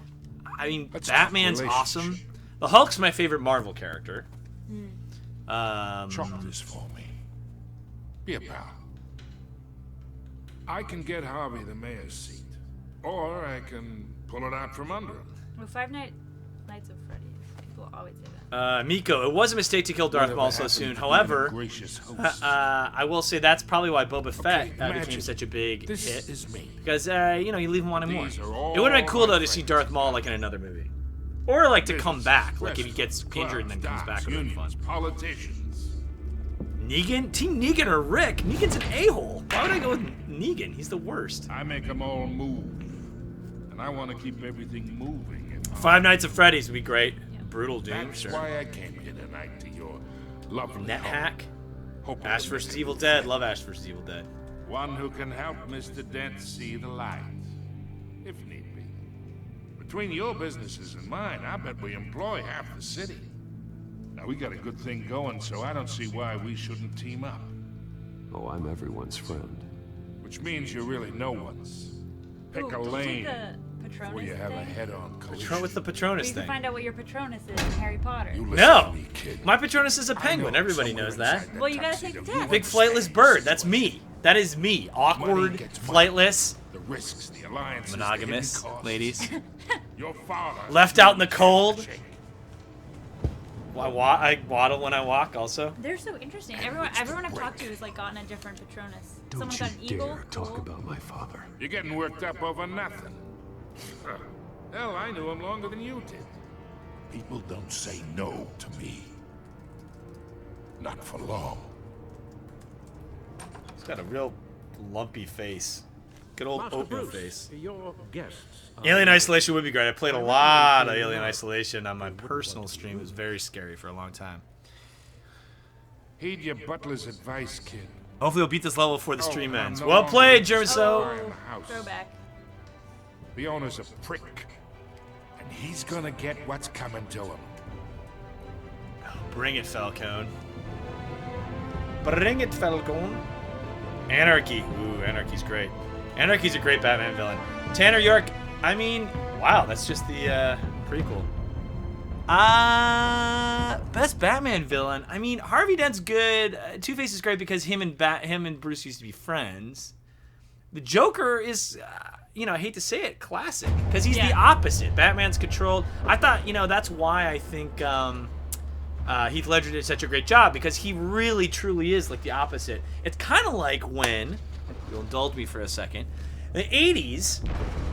I mean, let's talk Batman's relationship. awesome. The Hulk's my favorite Marvel character. chop this for me. Be a pal. I can get Harvey the mayor's seat, or I can pull it out from under him. Well, Nights of Freddy's. People always say that. Miko, it was a mistake to kill Darth Whatever Maul so happened soon. to However, being a gracious host? I will say that's probably why Boba Fett became imagine such a big this hit. is me. Because, you leave him wanting more. These are all It would have been cool, my though, to see friends. Darth Maul, like, in another movie. Or, like, to come Business, back. Like, if he restaurants, gets injured and then comes clubs, back. It would have been fun. unions, politicians. Negan? Team Negan or Rick? Negan's an a-hole. Why would I go with Negan? He's the worst. I make them all move, and I want to keep everything moving. in Harvey. Five Nights at Freddy's would be great. Brutal Doom, That's sure. why I came here tonight to your lovely Net home. Hack? Hoping Ash to vs. make Evil a Dead. friend. Love Ash vs. Evil Dead. One who can help Mr. Dent see the light, if need be. Between your businesses and mine, I bet we employ half the city. Now, we got a good thing going, so I don't see why we shouldn't team up. Oh, I'm everyone's friend. Which means you're really no one's. Pick Ooh, a did you lane see the Patronus before you have a thing? head-on collision. Patron with the Where Patronus you can thing. find out what your Patronus is in Harry Potter. You listen No! to me, kid. My Patronus is a I penguin. know Everybody somewhere knows that. inside that Well, you gotta take tuxedo the you test. Big understand flightless the bird. That's situation. me. That is me. Awkward, Money gets money. flightless, The risks, the alliances, the monogamous, hidden costs. ladies. Your father. Left out in the cold. Shake. I waddle when I walk also. They're so interesting. Everyone I've talked to has like gotten a different Patronus. Don't Someone you got an eagle. dare talk cool. about my father. You're getting worked up over nothing. Hell, I knew him longer than you did. People don't say no to me. Not for long. He's got a real lumpy face. Good old Master oatmeal Bruce, face. your guests. Alien Isolation would be great. I played a lot of Alien Isolation on my personal stream. It was very scary for a long time. Heed your butler's advice, kid. Hopefully we'll beat this level before the stream I'm ends. no Well longer played, in German the So. house. Throwback. The owner's a prick. And he's gonna get what's coming to him. Bring it, Falcone. Bring it, Falcone. Anarchy. Ooh, Anarchy's great. Anarchy's a great Batman villain. Tanner York, I mean, wow, that's just the prequel. Best Batman villain. I mean, Harvey Dent's good. Two-Face is great because him and Bruce used to be friends. The Joker is, I hate to say it, classic because he's the opposite. Batman's controlled. I thought, that's why I think Heath Ledger did such a great job because he really, truly is like the opposite. It's kind of like when, you'll indulge me for a second, in the 80s,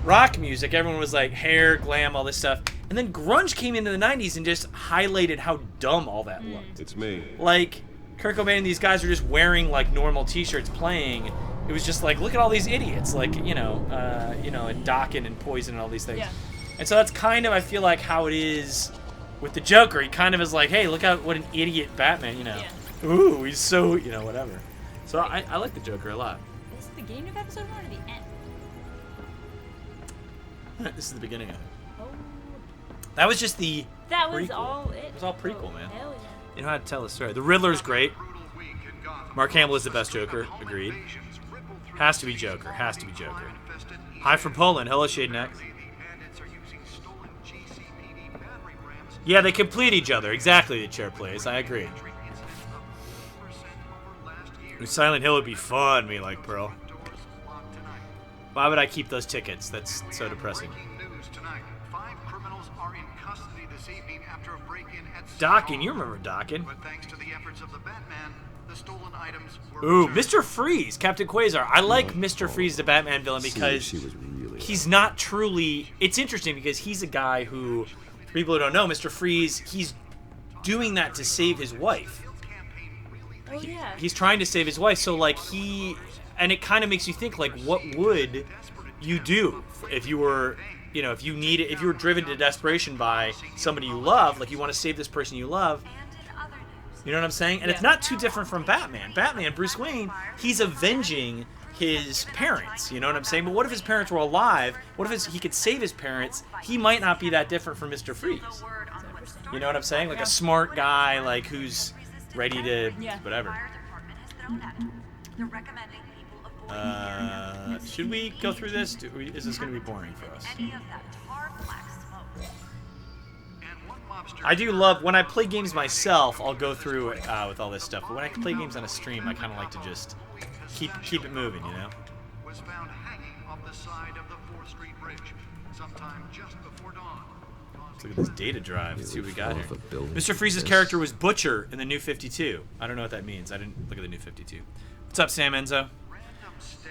rock music, everyone was like hair, glam, all this stuff. And then grunge came into the 90s and just highlighted how dumb all that looked. It's me. Like, Kurt Cobain and these guys were just wearing like normal t-shirts playing. It was just like, look at all these idiots, like, and Dokken and Poison and all these things. Yeah. And so that's kind of, I feel like, how it is with the Joker. He kind of is like, hey, look out, what an idiot Batman, Yeah. Ooh, he's so, whatever. So I like the Joker a lot. this the beginning of episode 1 or the end? This is the beginning of it. Oh. That was just the That was prequel. all it. It was all prequel, man. Hell yeah. You know how to tell a story. The Riddler's great. Mark Hamill is the best Joker. Agreed. Has to be Joker. Has to be Joker. Hi from Poland. Hello, Shade Neck. Yeah, they complete each other. Exactly, the chair plays. I agree. Silent Hill would be fun, me like Pearl. Why would I keep those tickets? That's so depressing. Dockin, you remember Dockin. Ooh, Mr. Freeze, Captain Quasar. I like Mr. Freeze, the Batman villain, because he's not truly... It's interesting because he's a guy who... For people who don't know, Mr. Freeze, he's doing that to save his wife. Oh, yeah. He's trying to save his wife, so, like, he... And it kind of makes you think, like, what would you do if you were... You know, if you were driven to desperation by somebody you love, like you want to save this person you love, you know what I'm saying? And it's not too different from Batman. Batman, Bruce Wayne, he's avenging his parents, you know what I'm saying? But what if his parents were alive? What if he could save his parents? He might not be that different from Mr. Freeze. You know what I'm saying? Like a smart guy, like who's ready to whatever. Should we go through this? Is this going to be boring for us? I do love, when I play games myself, I'll go through it with all this stuff. But when I play games on a stream, I kind of like to just keep it moving, you know? Was found hanging off the side of the 4th Street Bridge sometime just before dawn. Let's look at this data drive. Let's see what we got here. Mr. Freeze's character was Butcher in the New 52. I don't know what that means. I didn't look at the New 52. What's up, Sam Enzo?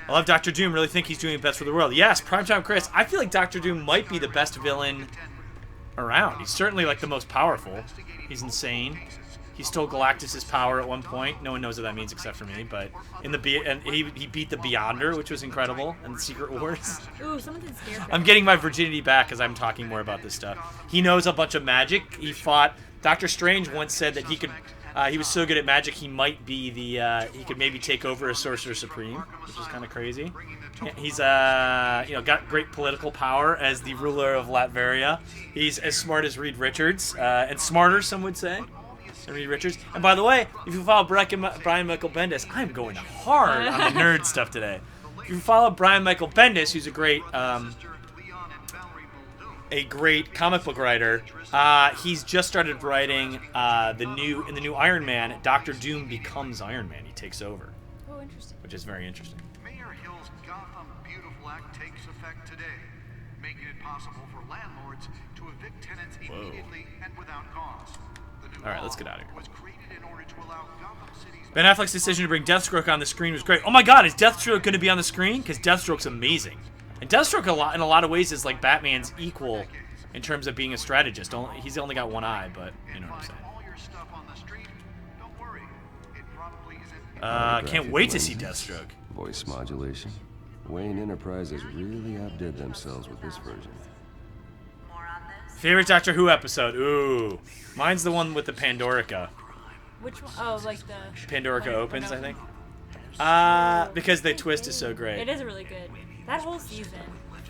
I love Dr. Doom. Really think he's doing the best for the world. Yes, Primetime Chris. I feel like Dr. Doom might be the best villain around. He's certainly like the most powerful. He's insane. He stole Galactus's power at one point. No one knows what that means except for me. But in the he beat the Beyonder, which was incredible, in the Secret Wars. Ooh, someone did scare. I'm getting my virginity back as I'm talking more about this stuff. He knows a bunch of magic. He fought. Doctor Strange once said that he could. He was so good at magic, he might be the. He could maybe take over as Sorcerer Supreme, which is kind of crazy. He's got great political power as the ruler of Latveria. He's as smart as Reed Richards, and smarter, some would say, than Reed Richards. And by the way, if you follow Brian Michael Bendis, I'm going hard on the nerd stuff today. If you follow Brian Michael Bendis, who's a great comic book writer. He's just started writing the new Iron Man. Dr. Doom becomes Iron Man. He takes over. Oh, interesting. Which is very interesting. Mayor Hill's Gotham Beautiful Act takes effect today, making it possible for landlords to evict tenants immediately and without cause. All right, let's get out of here. Was created in order to allow Gotham City's Ben Affleck's decision to bring Deathstroke on the screen was great. Oh my God, is Deathstroke going to be on the screen? Because Deathstroke's amazing. And Deathstroke in a lot of ways is like Batman's equal in terms of being a strategist. He's only got one eye, but you know what I'm saying. Can't wait to see Deathstroke. Voice modulation. Wayne Enterprises really outdid themselves with this version. Favorite Doctor Who episode? Ooh, mine's the one with the Pandorica. Which one? Oh, like the Pandorica opens, I think. Because the twist is so great. It is really good. That whole season.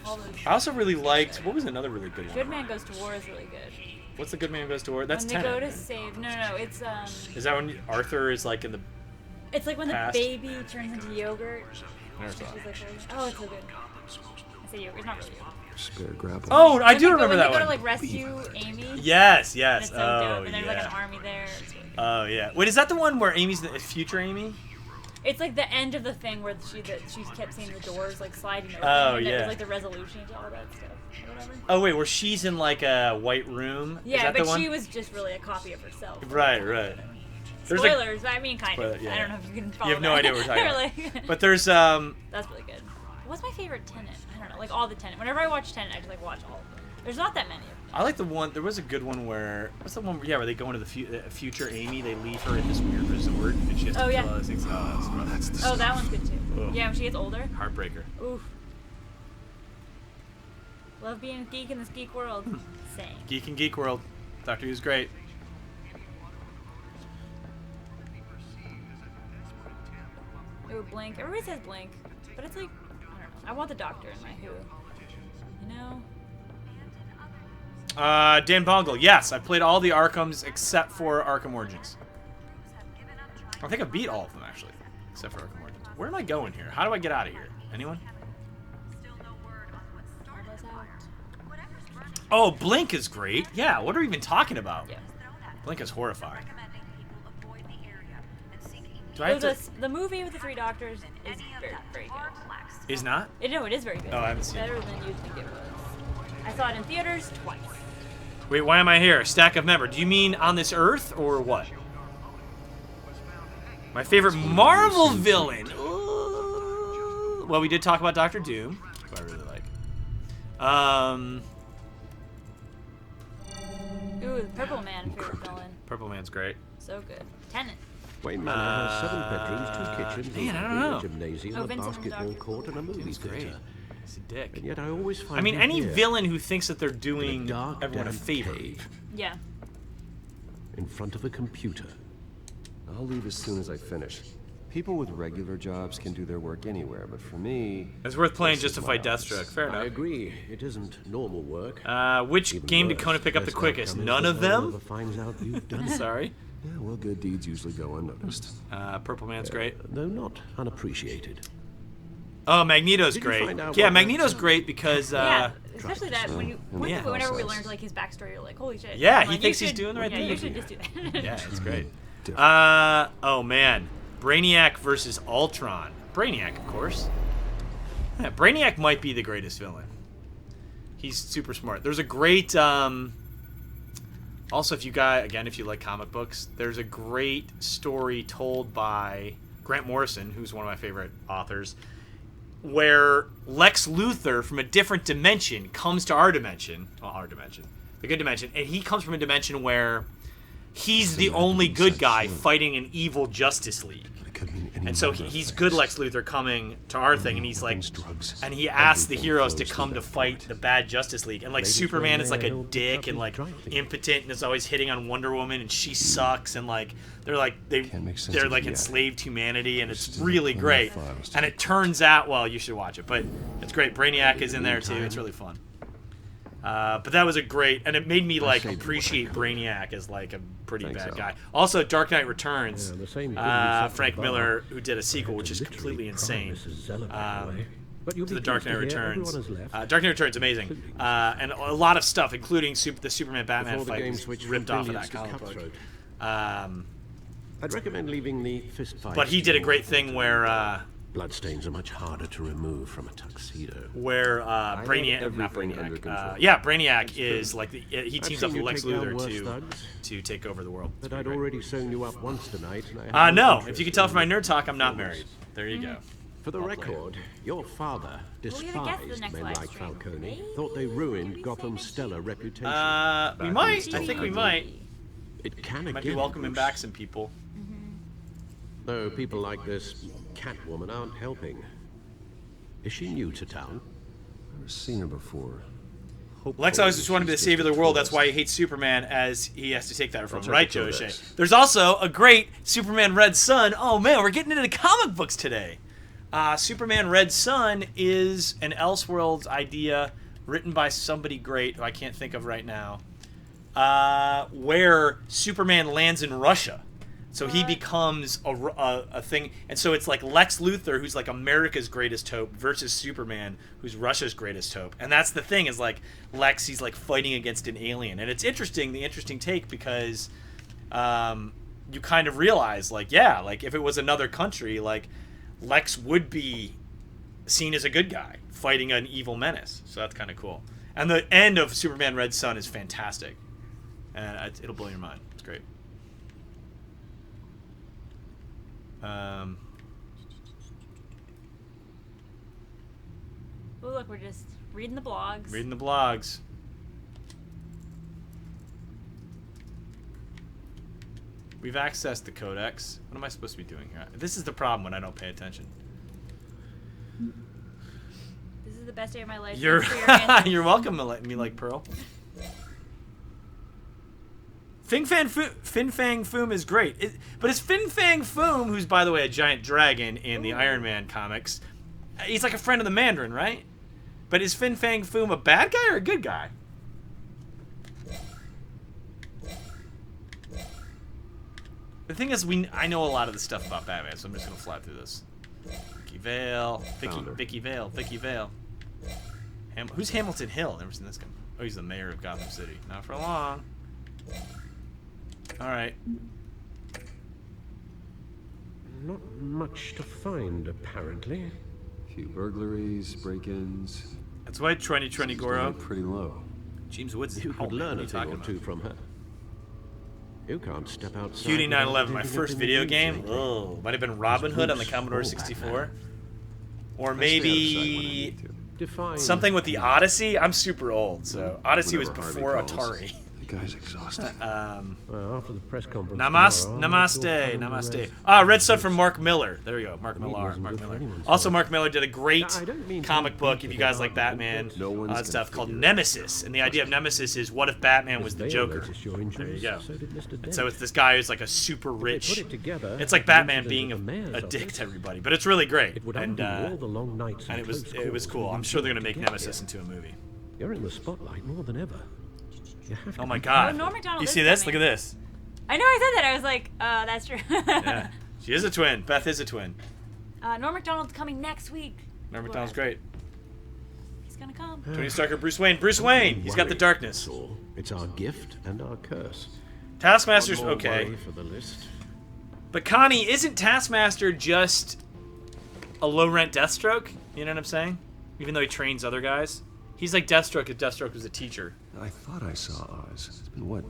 All those I also really liked. What was another really good one? Good Man Goes to War is really good. What's the Good Man Goes to War? That's when they Tenet. go to save. No, it's Is that when Arthur is like in the? It's like when past? the baby turns into yogurt. Never saw it. She's like, oh, it's so good. I say yogurt. It's not really yogurt. Spare grapple. Oh, I do remember when that they one. go to like rescue Amy. Yes. And it's so Oh, dope. And there's like yeah. an army there. It's really good. Oh yeah. Wait, is that the one where Amy's the future Amy? It's like the end of the thing where she kept seeing the doors like sliding open. Oh, and yeah. It was like the resolution to all that stuff. Or whatever. Oh wait, where she's in like a white room. Is Yeah, that but the one? she was just really a copy of herself. Right. There's like- Spoilers. I mean, kind of. yeah. I don't know if you can follow You have no that. idea what we're talking Really. about. But there's That's really good. What's my favorite Tenet? I don't know. Like all the Tenet. Whenever I watch Tenet, I just like watch all of them. There's not that many of them. I like the one. There was a good one where what's the one? Where they go into the future Amy. They leave her in this weird resort, and she has to Oh, yeah. kill all those things. Oh, that's the Oh, that one's good too. Ugh. Yeah, when she gets older. Heartbreaker. Oof. Love being a geek in this geek world. Same. Geek and Geek World. Doctor Who's great. Ooh, Blink. Everybody says Blink, but it's like, I don't know. I want the Doctor in my Who. You know? Dan Bongle. Yes, I played all the Arkhams except for Arkham Origins. I think I beat all of them actually, except for Arkham Origins. Where am I going here? How do I get out of here? Anyone? Oh, Blink is great. Yeah, what are we even talking about? Yeah. Blink is horrifying. Do I So have to... the movie with the 3 Doctors is very, very good. Is not? No, it is very good. Oh, I haven't seen Better it. than you'd think it was. I saw it in theaters twice. Wait, why am I here? Stack of member. Do you mean on this Earth or what? My favorite Marvel villain. Ooh. Well, we did talk about Doctor Doom, who I really like. Ooh, the Purple Man, favorite villain. Purple Man's great. So good. Tenet. Wayne Manor has 7 bedrooms, 2 kitchens, man, I don't a know. gymnasium, Oh, a Vincent basketball Doctor. court, and a movie He's great. theater. He's a dick. And yet I always find I mean, him any here, villain who thinks that they're in a doing dark, everyone a damp favor. cave, Yeah. in front of a computer. I'll leave as soon as I finish. People with regular jobs can do their work anywhere, but for me... It's worth playing this just is to my fight office. Deathstroke. Fair I enough. agree. It isn't normal work. Which Even game did worse, Conan pick up the best quickest? outcome is None that of no one them? ever finds out you've done it. Sorry. Yeah, well, good deeds usually go unnoticed. Purple Man's great. Though not unappreciated. Oh, Magneto's Did you great. find out Yeah, what Magneto's that, great because Yeah, especially that when Yeah. whenever we learned like his backstory, you're like, holy shit. Yeah, Like, he you thinks he's should- doing the right yeah, thing. you should just do that. yeah, it's great. Different. Oh man, Brainiac versus Ultron. Brainiac, of course. Yeah, Brainiac might be the greatest villain. He's super smart. There's a great. Also, if you like comic books, there's a great story told by Grant Morrison, who's one of my favorite authors, where Lex Luthor from a different dimension comes to our dimension. Well, our dimension. The good dimension. And he comes from a dimension where he's the only good guy fighting an evil Justice League. And so he's good Lex Luthor coming to our thing, and he's like, and he asks the heroes to come to fight the bad Justice League. And like Superman is like a dick and like impotent and is always hitting on Wonder Woman, and she sucks, and like they're like enslaved humanity, and it's really great. And it turns out, well, you should watch it, but it's great. Brainiac is in there too. It's really fun. But that was a great, and it made me like appreciate Brainiac as like a pretty bad guy. Also, Dark Knight Returns. Frank Miller, who did a sequel, which is completely insane. To the Dark Knight Returns. Dark Knight Returns, amazing, and a lot of stuff, including the Superman Batman fight, was ripped off of that comic book. I'd recommend leaving the fist fight. But he did a great thing where. Bloodstains are much harder to remove from a tuxedo. Where Brainiac is like he teams up with Lex Luthor to take over the world. But I'd already sewn you up once tonight. No, if you can tell from my nerd talk, I'm not married. There you go. For the record, your father despised men like Falcone, thought they ruined Gotham's stellar reputation. We might. I think we might. It can might be welcoming back some people. Though people like this Catwoman aren't helping. Is she new to town? Never seen her before. Lex always just wanted to be the savior of the world. That's why he hates Superman, as he has to take that from. Right, Joe O'Shea? There's also a great Superman Red Sun. Oh man, we're getting into the comic books today. Superman Red Sun is an Elseworlds idea written by somebody great who I can't think of right now, where Superman lands in Russia. So he becomes a thing, and so it's like Lex Luthor, who's like America's greatest hope, versus Superman, who's Russia's greatest hope. And that's the thing, is like Lex, he's like fighting against an alien, and it's interesting, the interesting take, because you kind of realize, like, yeah, like if it was another country, like Lex would be seen as a good guy fighting an evil menace. So that's kind of cool. And the end of Superman Red Sun is fantastic, and it'll blow your mind. It's great. Oh, look, we're just reading the blogs. Reading the blogs. We've accessed the codex. What am I supposed to be doing here? This is the problem when I don't pay attention. This is the best day of my life. You're welcome to let me like Pearl. Fin Fang Foom is great. But is Fin Fang Foom, who's, by the way, a giant dragon in the Iron Man comics, he's like a friend of the Mandarin, right? But is Fin Fang Foom a bad guy or a good guy? The thing is, I know a lot of the stuff about Batman, so I'm just going to fly through this. Vicky Vale. Vicky Vale. Who's Hamilton Hill? Never seen this guy. Oh, he's the mayor of Gotham City. Not for long. All right. Not much to find, apparently. A few burglaries, break-ins. That's why 2020 Goro. Pretty low. James Woods. You could learn a thing or two from her. You can't step outside. Cutie 911, my first video game. Oh, might have been Robin Hood on the Commodore 64, or maybe something with the Odyssey. I'm super old, so Odyssey was before Atari. The guy's exhausted. Well, after the press conference. Namaste. Ah, red stuff from Mark Miller. There we go, Mark Miller. Also, Mark Miller did a great comic book, if you guys like Batman, stuff called Nemesis. And the idea of Nemesis is, what if Batman was the Joker? There you go. And so it's this guy who's like a super rich. It's like Batman being a dick to everybody, but it's really great. And it was cool. I'm sure they're gonna make Nemesis into a movie. You're in the spotlight more than ever. Oh my God! Norm Macdonald You see this? Look at this. I know I said that. I was like, that's true. Yeah, she is a twin. Beth is a twin. Norm Macdonald's coming next week. Norm Macdonald's great. He's gonna come. Tony Stark or Bruce Wayne? Bruce Wayne. He's got the darkness. It's our gift and our curse. Taskmaster's okay. For the list. But Connie, isn't Taskmaster just a low-rent Deathstroke? You know what I'm saying? Even though he trains other guys. He's like Deathstroke if Deathstroke was a teacher. I thought I saw Oz. It's been, what,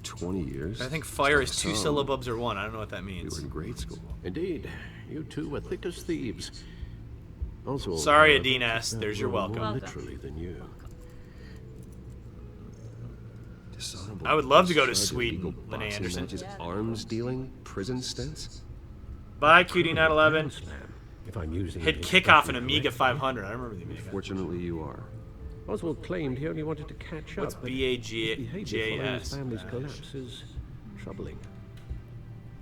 20 years? I think fire is 2 syllables or 1. I don't know what that means. We were in grade school. Indeed. You two were thick as thieves. Also, sorry, Adine S. There's your welcome. More literally than you. I would love to go to Sweden, Linnea Anderson. Arms dealing, prison stints. Bye, Cutie911. If I'm using hit kickoff an Amiga 500. I remember the Amiga. Fortunately, you are. Oswald claimed he only wanted to catch up. What's BAGJS? Family's collapse is troubling.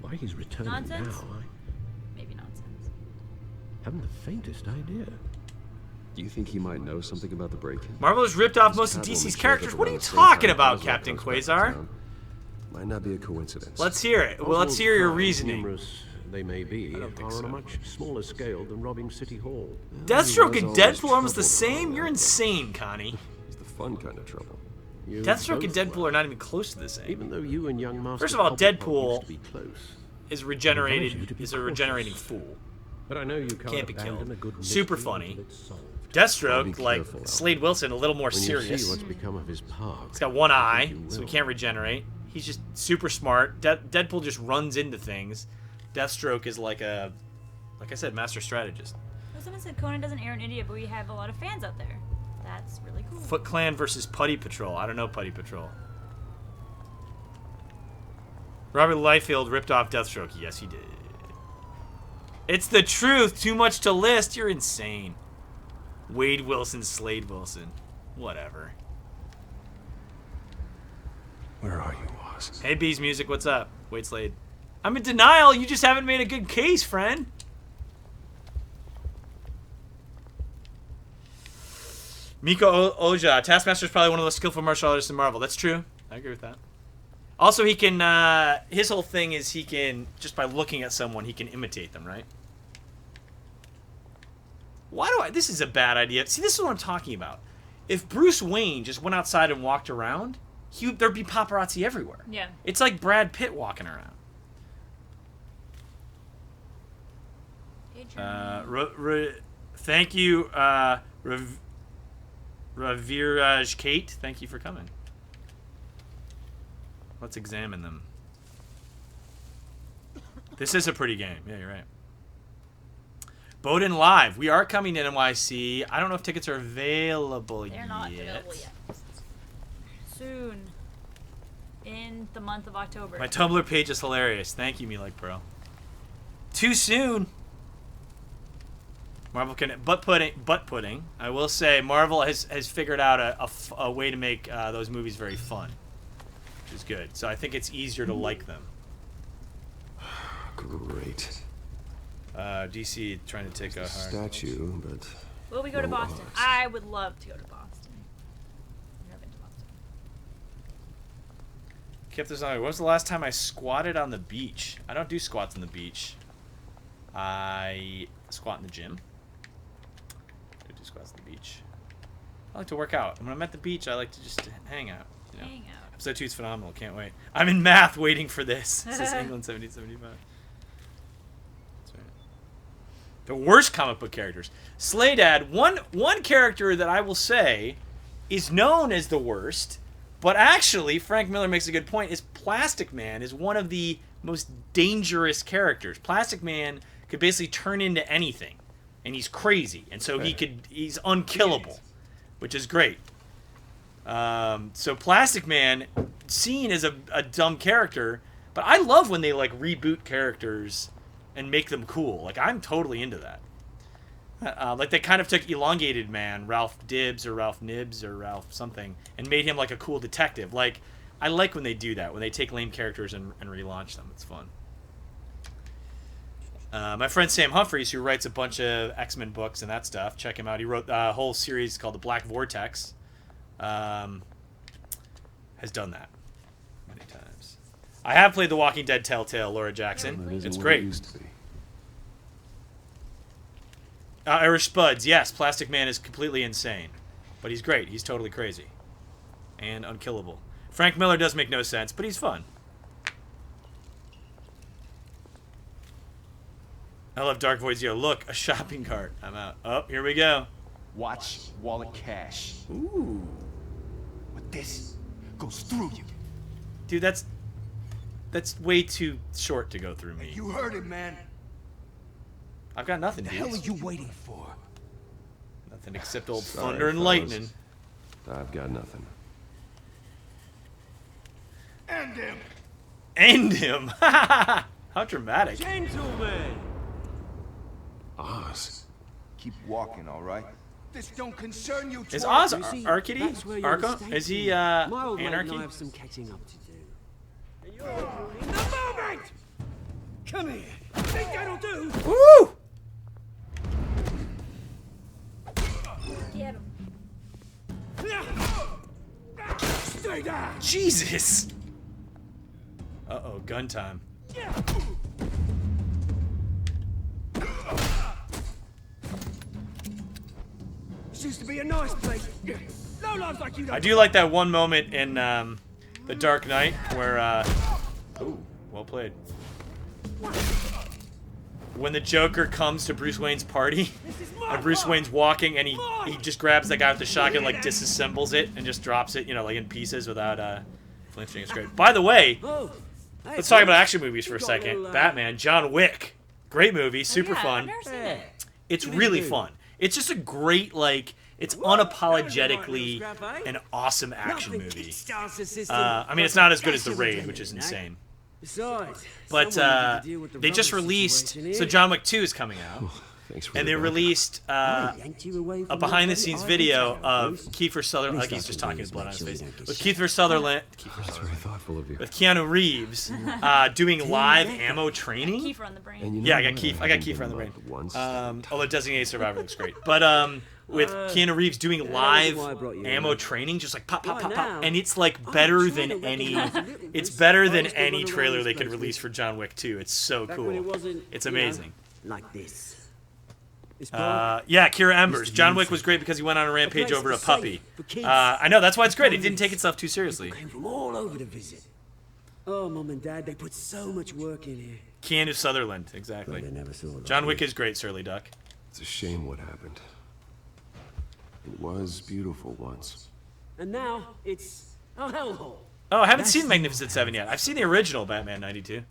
Why he's returning nonsense? now, Maybe nonsense. Haven't the faintest idea. Do you think he might know something about the break-in? Marvel has ripped off most of DC's characters. What are you talking about, Captain Quasar? Might not be a coincidence. Let's hear it. Well, let's hear your reasoning. Numerous they may be, are on a much smaller scale than robbing City Hall. Deathstroke and Deadpool are almost the same? You're insane, Connie. It's the fun kind of trouble. Deathstroke and Deadpool are not even close to the same. Even though you and young Master First of all, Deadpool is a regenerating fool. But I know you can't be killed. Super funny. Deathstroke, like Slade Wilson, a little more serious. See what's become of his park. He's got one eye, so he can't regenerate. He's just super smart. Deadpool just runs into things. Deathstroke is like I said, master strategist. Well, someone said Conan doesn't air in India, but we have a lot of fans out there. That's really cool. Foot Clan versus Putty Patrol. I don't know Putty Patrol. Robert Liefeld ripped off Deathstroke. Yes, he did. It's the truth. Too much to list. You're insane. Wade Wilson, Slade Wilson. Whatever. Where are you, Oz? Hey, Bees Music, what's up? Wade Slade. I'm in denial. You just haven't made a good case, friend. Miko Oja. Taskmaster's probably one of the most skillful martial artists in Marvel. That's true. I agree with that. Also, he can, his whole thing is he can, just by looking at someone, he can imitate them, right? This is a bad idea. See, this is what I'm talking about. If Bruce Wayne just went outside and walked around, there'd be paparazzi everywhere. Yeah. It's like Brad Pitt walking around. Thank you, Raviraj Kate. Thank you for coming. Let's examine them. This is a pretty game. Yeah, you're right. Bowden Live. We are coming to NYC. I don't know if tickets are available yet. They're not available yet. Soon. In the month of October. My Tumblr page is hilarious. Thank you, Me Like Pro. Too soon. Marvel can butt pudding. I will say Marvel has figured out a way to make those movies very fun. which is good. So I think it's easier to like them. Great. DC trying to take a statue, but... Will we go to Boston? I would love to go to Boston. I've never been to Boston. Kept this on. When was the last time I squatted on the beach? I don't do squats on the beach. I squat in the gym. I do squats on the beach. I like to work out. When I'm at the beach, I like to just hang out. You know? Hang out. Episode 2 is phenomenal. Can't wait. I'm in math waiting for this. This is England 1775. That's right. The worst comic book characters. Slay Dad, one character that I will say is known as the worst, but actually, Frank Miller makes a good point, is Plastic Man is one of the most dangerous characters. Plastic Man could basically turn into anything, and he's crazy, and so he's unkillable, which is great. So Plastic Man, seen as a dumb character, but I love when they like reboot characters and make them cool. Like, I'm totally into that. Like, they kind of took Elongated Man, Ralph Dibbs or Ralph Nibs or Ralph something, and made him like a cool detective. Like, I like when they do that, when they take lame characters and relaunch them. It's fun. My friend Sam Humphries, who writes a bunch of X-Men books and that stuff, check him out. He wrote a whole series called The Black Vortex. Has done that many times. I have played The Walking Dead Telltale, Laura Jackson. It's great. Irish Spuds, yes, Plastic Man is completely insane. But he's great. He's totally crazy. And unkillable. Frank Miller does make no sense, but he's fun. I love Dark Void Zero. Look, a shopping cart. I'm out. Oh, here we go. Watch wallet cash. Ooh. But this goes through you. Dude, that's way too short to go through me. You heard it, man. I've got nothing, What the hell are you waiting for? Nothing except old Sorry, thunder and fellas. lightning. I've got nothing. End him. End him. How dramatic. Gentlemen. Oz. Keep walking, all right? This don't concern you. Is Oz Arcady? Arco? Is he My old mate and Anarchy? I have some catching up to do. The moment. Come here. Think that'll do? Woo! Get him. Stay down. Jesus. Uh-oh, gun time. This used to be a nice place. No lives like you don't. I do like that one moment in The Dark Knight where ooh, well played. When the Joker comes to Bruce Wayne's party and Bruce Wayne's walking and he just grabs that guy with the shotgun, like disassembles it and just drops it, you know, like in pieces without flinching. It's great. By the way, let's talk about action movies for a second. Batman, John Wick. Great movie, super fun. It's really fun. It's just a great, like, it's unapologetically an awesome action movie. I mean, it's not as good as The Raid, which is insane. But they just released, so John Wick 2 is coming out. And they released a behind-the-scenes video of Kiefer Sutherland, like he's just talking his blood on his face, with Kiefer Sutherland, That's very thoughtful of you. with Keanu Reeves doing live ammo training. Kiefer on the brain. Yeah, I got Kiefer on the brain. Although Designated Survivor looks great, but with Keanu Reeves doing live ammo training, just like pop, pop, pop, pop, and it's like better than any. It's better than any trailer they could release for John Wick 2. It's so cool. It's amazing. Like this. Yeah, Kira Embers. John Wick was great because he went on a rampage over a puppy. I know, that's why it's great. It didn't take itself too seriously. Came from all over to visit. Oh, Mom and Dad, they put so much work in here. Keanu Sutherland, exactly. John Wick is great, Surly Duck. It's a shame what happened. It was beautiful once. And now it's a hellhole. Oh, I haven't seen Magnificent Seven yet. I've seen the original Batman '92,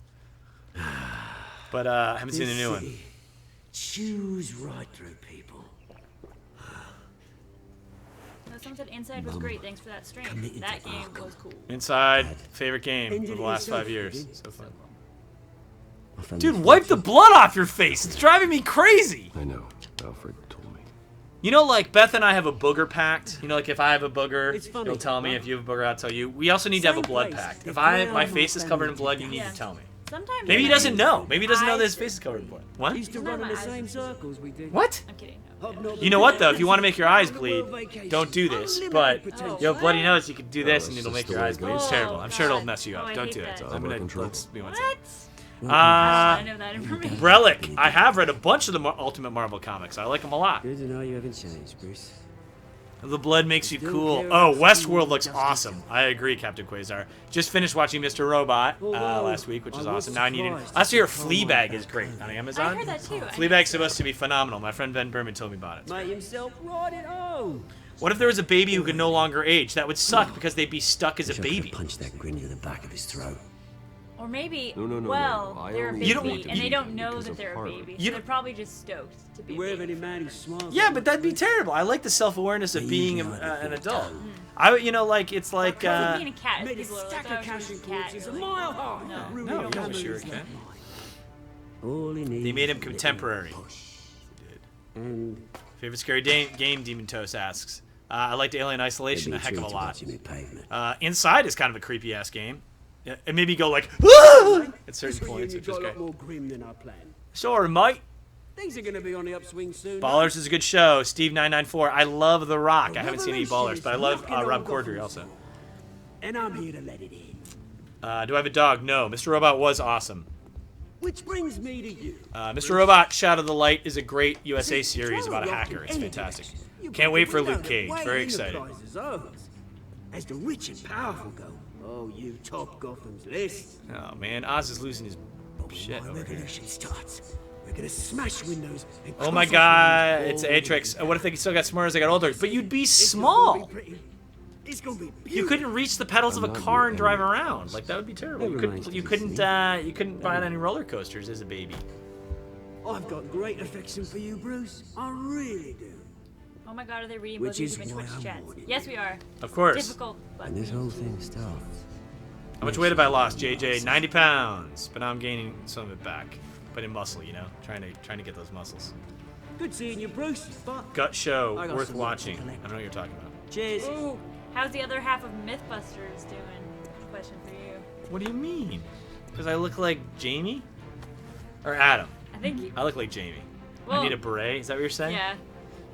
but I haven't seen the new one. Choose right through people. Someone said Inside was great. Thanks for that stream. That game was cool. Inside, favorite game of the last 5 years. So fun. Dude, wipe the blood off your face. It's driving me crazy. I know. Alfred told me. You know, like, Beth and I have a booger pact. You know, like, if I have a booger, funny, you'll tell me. huh? If you have a booger, I'll tell you. We also need to have a Same blood place. pact. The If my Brown face is covered in blood, you family need to tell me. Sometimes Maybe he when doesn't know. Maybe he doesn't know that his eyes- face is covered in blood. What? Used to run in the same circles we did. What? I'm kidding. You know what, though? If you want to make your eyes bleed, don't do this. But you have bloody nose, you can do this, and it'll make your eyes bleed. It's terrible. I'm sure it'll mess you up. I Don't hate do it. that. I'm gonna Control. let's be one What? second. I know that information. Relic. I have read a bunch of the Ultimate Marvel comics. I like them a lot. Good to know you haven't changed, Bruce. The blood makes you cool. Oh, Westworld looks awesome. I agree, Captain Quasar. Just finished watching Mr. Robot last week, which is awesome. Now I need it. Last year, Fleabag is great on Amazon. I heard that too. Fleabag's supposed to be phenomenal. My friend Ben Berman told me about it. Mate himself right at home. What if there was a baby who could no longer age? That would suck because they'd be stuck as a baby. Punch that grin in the back of his throat. Or maybe, No. well, I they're a only You don't- baby and they don't know because that of they're a Harvey. baby. You So they're don't- probably just stoked to be a Beware of baby. any man who smiles. Yeah, but that'd be terrible. I like the self-awareness of being an adult. I would, you know, like it's like. Being a cat. Made a People are stack like, of cash and cat. is a You're like, mile high. no. No, you wish you were a cat. All he needs They made him is a little contemporary. push. And Favorite scary game? Demon Toast asks. I liked Alien Isolation a heck of a lot. Inside is kind of a creepy ass game. Yeah, and maybe go like at certain points, which is got a great. lot more grim than I planned. Sorry, mate. Things are going to be on the upswing soon. Ballers is a good show. Steve994. I love The Rock. I haven't seen any Ballers, but I love Rob Corddry also. And I'm here to let it in. Do I have a dog? No. Mr. Robot was awesome. Which brings me to you. Mr. Robot Shadow of the Light is a great USA series about a hacker. It's fantastic. Can't wait for Luke Cage. Very excited. As the rich and powerful go, oh, you top Gotham's list. Oh man, Oz is losing his shit My over here. revolution starts. We're gonna smash windows. And Oh my cross off god, windows it's all Atrix. over. What if they still got smarter as they got older? But you'd be It's not gonna small. be pretty. It's gonna be You beautiful. couldn't reach the pedals of a car and drive around. Like that would be terrible. You couldn't ride any roller coasters as a baby. I've got great affection for you, Bruce. I really do. Oh my god, are they reading Which both is YouTube and why Twitch I'm chats? warning Yes, you. we are. Of course. Difficult, but And this whole thing starts. How much weight have I lost, JJ? 90 pounds. But now I'm gaining some of it back. But in muscle, you know? Trying to get those muscles. Good seeing you, Bruce. But Gut show, I got worth some watching. to I collect. don't know what you're talking about. cheers. ooh, how's the other half of Mythbusters doing? Question for you. What do you mean? Because I look like Jamie? Or Adam? I think you. I look like Jamie. Well, I need a beret? Is that what you're saying? Yeah.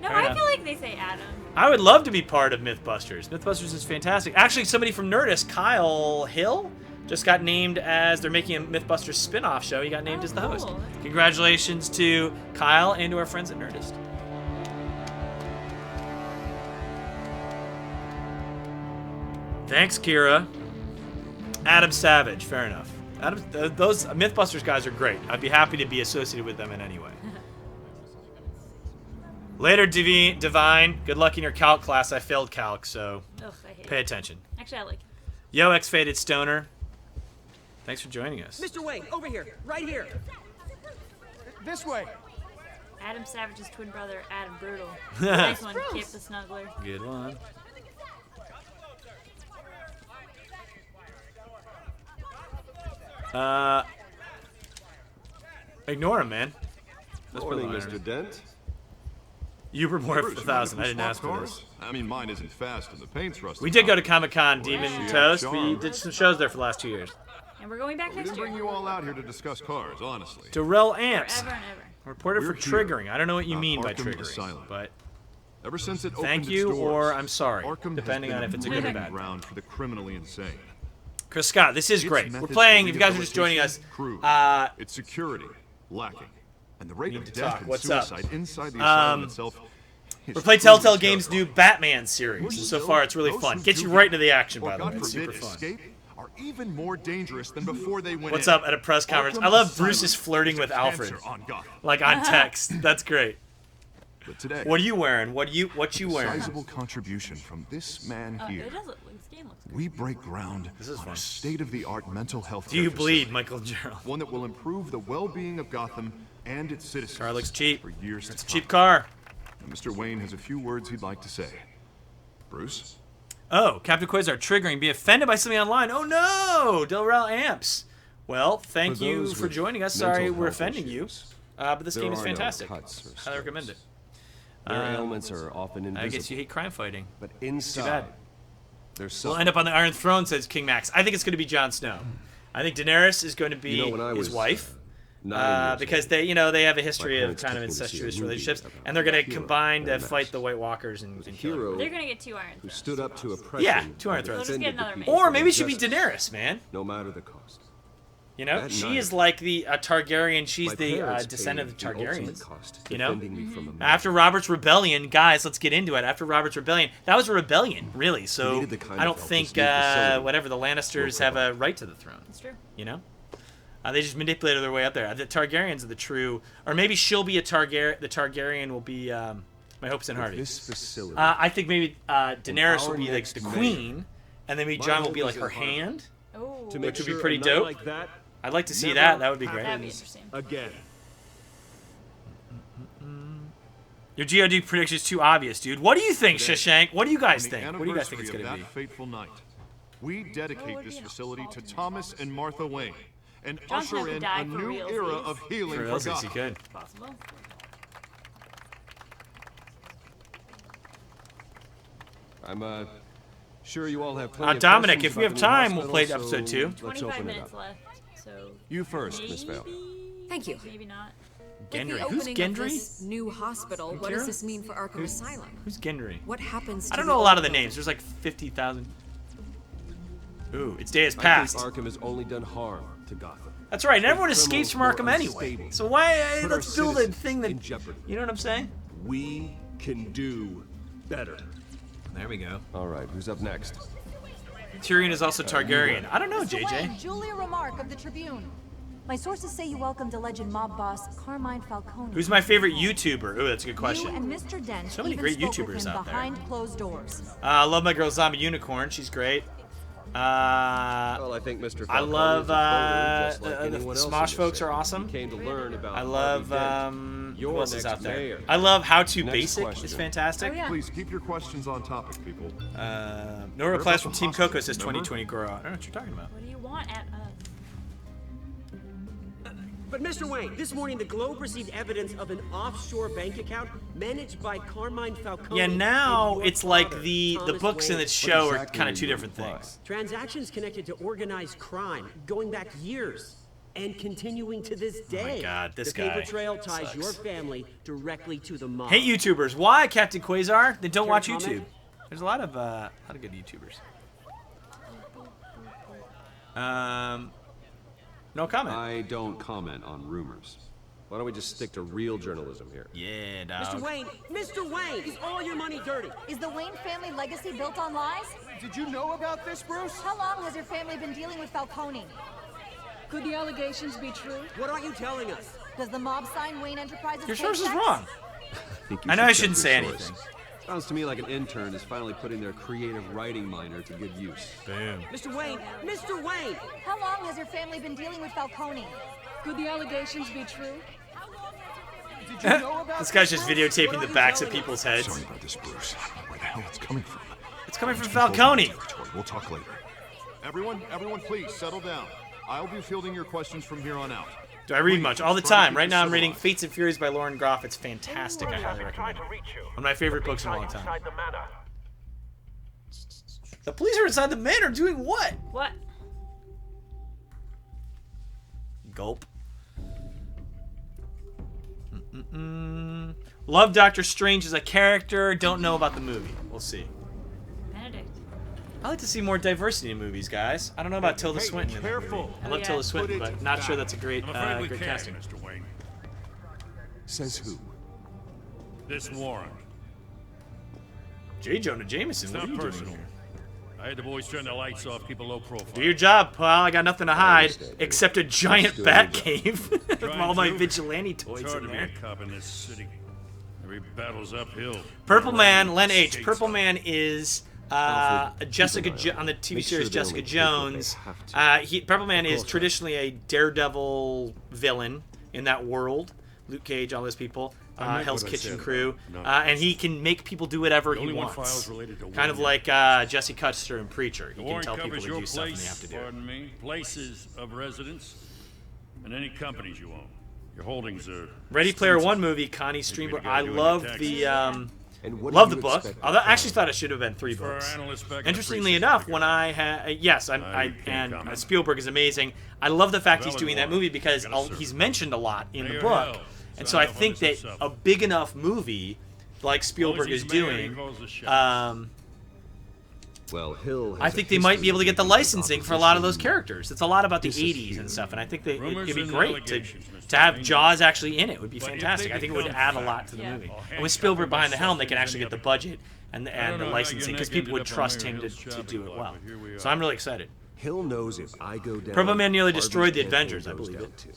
No, Fair I enough. feel like they say Adam. I would love to be part of Mythbusters. Mythbusters is fantastic. Actually, somebody from Nerdist, Kyle Hill, just got named as they're making a Mythbusters spin-off show. He got named as the host. cool. Congratulations to Kyle and to our friends at Nerdist. Thanks, Kira. Adam Savage, fair enough. Those Mythbusters guys are great. I'd be happy to be associated with them in any way. Later, Divine. Good luck in your calc class. I failed calc, so Ugh, I hate pay it. attention. Actually, I like it. Yo, X-Faded Stoner. Thanks for joining us. Mr. Wayne, over here, right here. This way. Adam Savage's twin brother, Adam Brutal. Nice one, Kip the Snuggler. Good one. Ignore him, man. That's Morning, pretty Mr. Dent. You were more Bruce, for you mind 1,000. if I we didn't swap ask for cars? this. I mean, mine isn't fast and the paint's rusty. We did go to Comic-Con Demon Yeah, Toast. sure. We did some shows there for the last 2 years. And we're going back We next didn't year. bring you all out here to discuss cars, honestly. Darrell Amps. Forever and ever. Reported We're for here, triggering. I don't know what you not mean by Arkham triggering, Asylum. but Ever since it thank opened you its doors, or I'm sorry, Arkham depending has on been if it's a good or breeding bad. ground for the criminally insane. Chris Scott, this is Its great. We're methods playing. for If you guys are just joining us, rehabilitation, crude. Its security lacking, and the rate need of to death talk. and What's up? suicide inside the asylum itself. We're playing TellTale Games' new Batman series, and so far it's really fun. Gets you right into the action, by the way. It's super fun. Escape are even more dangerous than before they went What's in. up at a press conference? Arkham I love Asylum Bruce's flirting is a with Alfred, cancer on Gotham. like on text. That's great. But today, What are you wearing? What you wearing? sizable contribution from this man here. It does look, this game looks good. We break ground on a state-of-the-art mental health Do you care bleed, facility. Michael Gerald? One that will improve the well-being of Gotham and its citizens. Car looks cheap. For years It's a to cheap come. car. And Mr. Wayne has a few words he'd like to say. Bruce? Oh, Captain Quasar triggering. Be offended by something online. Oh no, Darrell Amps. Well, thank For you those for with joining us. mental Sorry we're health offending issues, you. But this there game is are no fantastic. cuts or Highly recommend it. Their ailments are often invisible. I guess you hate crime fighting. But inside, too bad. There's something. We'll end up on the Iron Throne, says King Max. I think it's going to be Jon Snow. I think Daenerys is going to be his wife. Because they have a history of kind of incestuous relationships, and they're going to combine to fight the White Walkers and kill them. They're going to get 2 Iron Thrones. Who stood up to oppression. Yeah, 2 Iron Thrones. We'll just get another man. Or maybe it should be Daenerys, man. No matter the cost. You know, she is like the Targaryen. She's the descendant of the Targaryens. You know, after Robert's Rebellion, guys, let's get into it. After Robert's Rebellion, that was a rebellion, really. So I don't think whatever the Lannisters have a right to the throne. That's true. You know, they just manipulated their way up there. The Targaryens are the true, or maybe she'll be a Targaryen. The Targaryen will be my hopes and hearties. I think maybe Daenerys will be like the queen, and then maybe Jon will be like her hand, which would be pretty dope. Like that, I'd like to see that. That would be great. That'd be interesting. Again. Your GOD prediction is too obvious, dude. What do you think, Shashank? What do you guys think? What do you guys think it's going to be? Fateful night, we dedicate this facility to Thomas and Martha Wayne and Jon Snow usher could in die a for new realsies. era of healing for realsies, he Gotham. could. Possible. I'm sure you all have plenty of Dominic, questions if we have about the time, new we'll play hospital, episode 2. so let's 25 open it minutes up. left. So You first, Miss Vale. Thank you. maybe not. Gendry. With Who's the opening of Gendry? this new hospital, what does this mean for Arkham Asylum? Who's Gendry? What happens to I don't the know a lot old of the building? names. There's like 50,000. Ooh, its day has I passed. think Arkham has only done harm to Gotham. That's right, and everyone Criminals escapes from who are Arkham anyway. unstable. So why Put let's our build a citizens thing that in jeopardy. you know what I'm saying? We can do better. There we go. All right, who's up next? Tyrion is also Targaryen. I don't know, JJ. Julia Remark of the Tribune. My sources say you welcomed alleged mob boss Carmine Falcone. Who's my favorite YouTuber? Ooh, that's a good question. You and Mr. Dent So many even great spoke with YouTubers him out there. behind closed doors. I love my girl Zombie Unicorn. She's great. Well, I think Mr. I Falcone love is a voter, just like the anyone else in Smosh this folks city. are awesome. You came to learn about I love Harvey Dent. who else is Your out there? next mayor. I love How to Next Basic. question. It's fantastic. Oh, yeah. Please keep your questions on topic, people. No replies from the Team hospital, Coco says remember? 2020 grow out. I don't know what you're talking about. What do you want at us? But Mr. Wayne, this morning the Globe received evidence of an offshore bank account managed by Carmine Falcone. Yeah, now and your it's like father, the Thomas books in Wayne. the show are exactly kind of do two you different imply? things. Transactions connected to organized crime going back years and continuing to this day. God, this the paper guy trail ties sucks. your family directly to the mob. Hate YouTubers. Why, Captain Quasar? Then don't Care watch to comment? YouTube. There's a lot of good YouTubers. No comment. I don't comment on rumors. Why don't we just stick to real journalism here? Yeah, dog. Mr. Wayne, is all your money dirty? Is the Wayne family legacy built on lies? Did you know about this, Bruce? How long has your family been dealing with Falcone? Could the allegations be true? What aren't you telling us? Does the mob sign Wayne Enterprises? Your source is paychecks? wrong. Think you I know I should shouldn't check say your source. anything. Sounds to me like an intern is finally putting their creative writing minor to good use. Boom. Mr. Wayne! Mr. Wayne! How long has your family been dealing with Falcone? Could the allegations be true? Did you know about This guy's just videotaping the backs of people's heads. Sorry about this, Bruce. I don't know where the hell it's coming from. It's coming from Falcone. We'll talk later. Everyone, please settle down. I'll be fielding your questions from here on out. Do I read much? All the time. Right now I'm reading Fates and Furies by Lauren Groff. It's fantastic. I highly recommend it. One of my favorite books in a long time. The police are inside the manor doing what? What? Gulp. Love Doctor Strange as a character. Don't know about the movie. We'll see. Benedict. I like to see more diversity in movies, guys. I don't know about Tilda Swinton in that movie. I love Tilda Swinton, but not sure that's a great, great casting. Mr. Wayne. Says who? This warrant. J. Jonah Jameson, It's what are not you doing personal. here? I had the boys turn the lights off, keep a low profile. Do your job, pal. I got nothing to hide except a giant bat cave with all my vigilante toys It's hard in to be there. a cop in this city. Every battle's uphill. Purple Man, Len H. Purple Man is Jessica on the TV series Jessica Jones. Purple Man is traditionally a daredevil villain in that world. Luke Cage, all those people, Hell's Kitchen crew, and he can make people do whatever he wants. Kind of like Jesse Custer in Preacher. He can tell people to do stuff and they have to do it. Pardon me, places of residence, and any companies you own. Your holdings are... Ready Player One movie, Connie Streamer. I love the And what love do the you book. expect I actually thought it should have been 3 For our books. analysts back in the Interestingly precinct, enough, I when got I had yes, and Spielberg is amazing. I love the fact he's doing that movie because he's mentioned a lot in the book, and so I think that a big enough movie like Spielberg is doing. Well, Hill has I think they might be able to get the licensing for a lot of those characers. It's a lot about the 80s and stuff, and I think that it'd be great to have Jaws actually in it. Would be fantastic. I think it would add a lot to the movie. And with Spielberg behind the helm, they can actually get the budget and the licensing because people would trust him to do it well. So I'm really excited. Hill knows if I go down. Purple Man nearly Harvey's destroyed the campaign Avengers, I goes believe down it. too.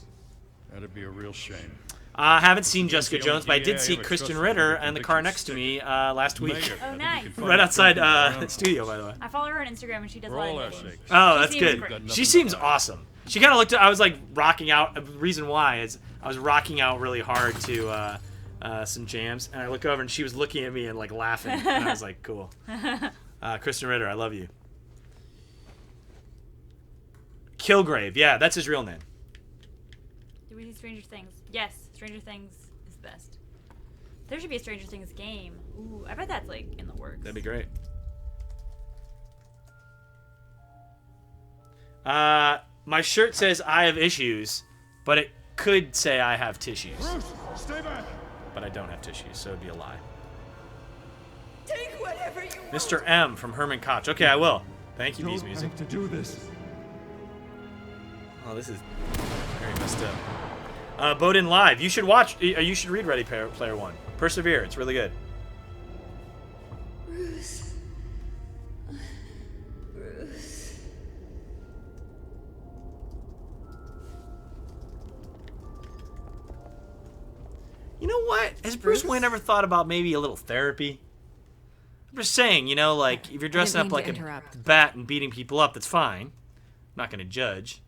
That'd be a real shame. I haven't seen Jessica Jones, but I did see Kristen Ritter in the car next to me last week. Oh, nice. Right outside the studio, by the way. I follow her on Instagram and she does a lot of editing. Oh, that's good. She seems awesome. She kind of looked I was like rocking out. The reason why is I was rocking out really hard to some jams, and I look over and she was looking at me and like laughing. And I was like, cool. Kristen Ritter, I love you. Kilgrave, yeah, that's his real name. Do we see Stranger Things? Yes, Stranger Things is best. There should be a Stranger Things game. Ooh, I bet that's like in the works. That'd be great. My shirt says I have issues, but it could say I have tissues. Bruce, stay back. But I don't have tissues, so it'd be a lie. Take whatever you want. Mr. M from Herman Koch. Okay, I will. Thank you, Bees Music. To do this. Oh, this is very messed up. Bowden Live. You should watch. You should read Ready Player One. Persevere. It's really good. Bruce. Bruce. You know what? Has Bruce Wayne ever thought about maybe a little therapy? I'm just saying, you know, like if you're dressing up like a bat and beating people up, that's fine. I'm not going to judge.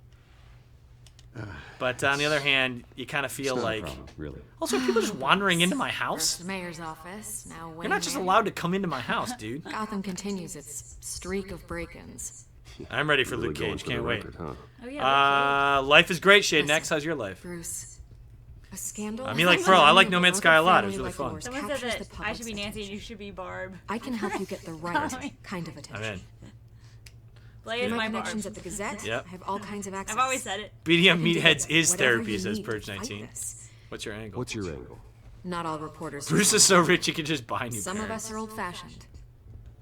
But on the other hand, you kind of feel like... really. Also, people just wandering into my house? First the mayor's office, now Wayne You're not just Manor. allowed to come into my house, dude. Gotham continues its streak of break-ins. I'm ready for Really Luke going Cage. for the Can't wait. record, huh? Oh, yeah, Life is great, Shade. Next, how's your life? Bruce, a scandal. I mean, like, Pearl, I like No Man's Sky a lot. It was really fun. Someone said that I should be Nancy and you should be Barb. I can help you get the right kind of attention. I'm in. Blay is My my connections Barb. at the Gazette. Yep. I have all kinds of access. I've always said it. BDM I can do Meatheads is whatever therapy, you says need Purge to fight 19. this. What's your angle? What's your angle? Not all reporters. Bruce is so rich he can just buy new Some of parents. us are old-fashioned.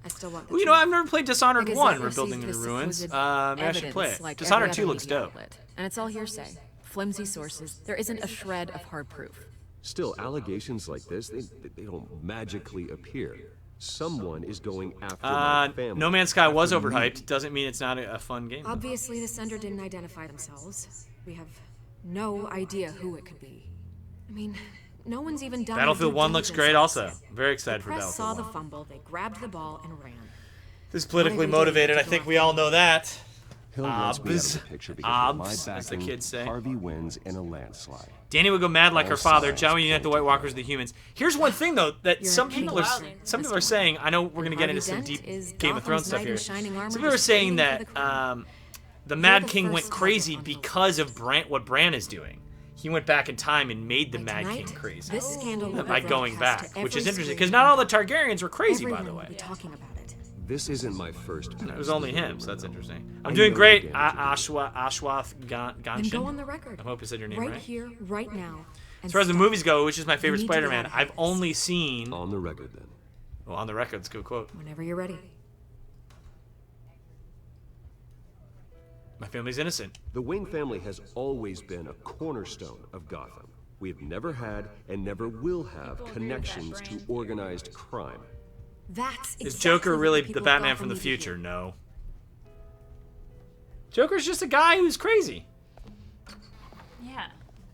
I still want the Well, you know, truth. I've never played Dishonored The 1, Gazette Rebuilding the received Ruins. supposed Maybe I should play evidence it. like Dishonored every 2 other looks media dope. outlet. And it's all hearsay. Flimsy sources. There isn't a shred of hard proof. Still, allegations like this, they don't magically appear. Someone is going after my family. No Man's Sky was after me. overhyped. Doesn't mean it's not a fun game. Obviously, the sender didn't identify themselves. We have no idea who it could be. I mean, no one's even done. Battlefield due 1 looks diligence great on also. this. Very excited The for press Battlefield saw 1. the fumble, they grabbed the ball and ran. This is politically motivated. I think we all know that. Hill wants me out of the picture because of my Obs, as the backing, kids say. Harvey wins in a landslide. Danny would go mad like her All father. sides John would unite the White Walkers, the humans. Here's one thing though that You're some an people are saying. I know we're gonna get Harvey into some Dent deep is Game of Thrones Gotham's stuff knight here. in shining armor, Some people are just saying waiting for that the the Mad the King went first crazy target on because of what Bran is doing. He went back in time and made the Mad tonight, King crazy this scandal will by be going broadcast back, to which is every interesting screen because not all the Targaryens were crazy, by Everyone the will way. be talking about it. This isn't my first. It was only him, so that's interesting. I'm I doing know great, the damage Ashwath Then Ganshin. go on the record. I hope I said your name right right. here, right now. As far as the movies go, which is my favorite need to get Spider-Man, out of I've only seen. On the record, then. Well, on the record, it's a good quote. Whenever you're ready. My family's innocent. The Wayne family has always been a cornerstone of Gotham. We have never had and never will have connections to organized crime. That's Is exactly Joker really what the people of Batman Gotham from the need to future? hear. No. Joker's just a guy who's crazy. Yeah,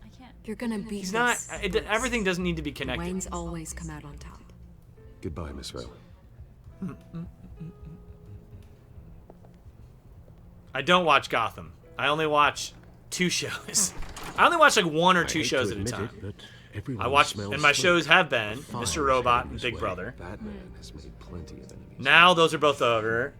I can't. You're gonna beat He's not. this. Everything doesn't need to be connected. Wayne's always come out on top. Goodbye, Miss Vale. I don't watch Gotham. I only watch 2 shows. I only watch like 1 or 2 shows at a time. I watch, and my shows have been Mr. Robot and Big Brother. Batman has made plenty of enemies. Now those are both over.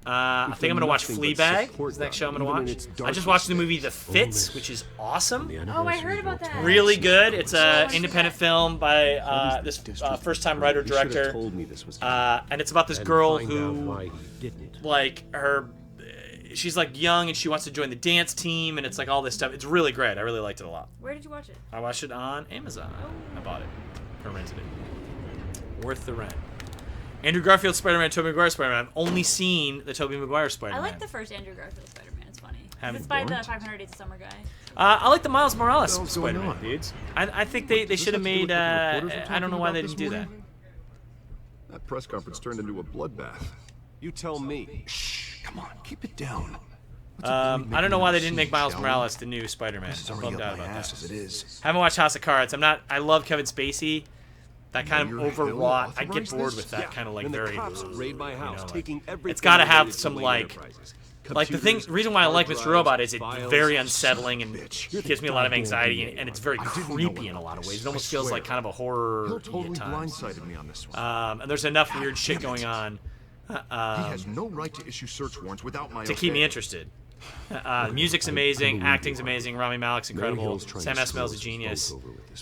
I think I'm gonna watch Fleabag. Is the next show I'm gonna watch. I just watched the movie The Fits, which is awesome. Oh, I heard about that. Really good. It's an independent film by this first-time writer-director, and it's about this girl who, like, she's like young and she wants to join the dance team, and it's like all this stuff. It's really great. I really liked it a lot. Where did you watch it? I watched it on Amazon. I bought it or rented it. Worth the rent. Andrew Garfield Spider-Man, Tobey Maguire Spider-Man. I've only seen the Tobey Maguire Spider-Man. I like the first Andrew Garfield Spider-Man. It's funny. It's by the 500 Days of Summer guy. I like the Miles Morales Spider-Man, dudes. I think they should have made. I don't know why they didn't do that. That press conference turned into a bloodbath. You tell me. Shh, come on, keep it down. I don't know why they didn't make Miles Morales the new Spider-Man. I'm bummed out about that. Haven't watched House of Cards. I love Kevin Spacey. That kind of overwrought. I get bored with that kind of like very. Raid my house, taking it's got to have some like the reason why I like Mr. Robot is it's very unsettling and gives me a lot of anxiety, and it's very creepy in a lot of ways. It almost feels like kind of a horror at times. And there's enough weird shit going on. He has no right to issue search warrants without my to keep me interested. Music's amazing, acting's amazing, Rami Malek's incredible, Sam Esmail's a genius.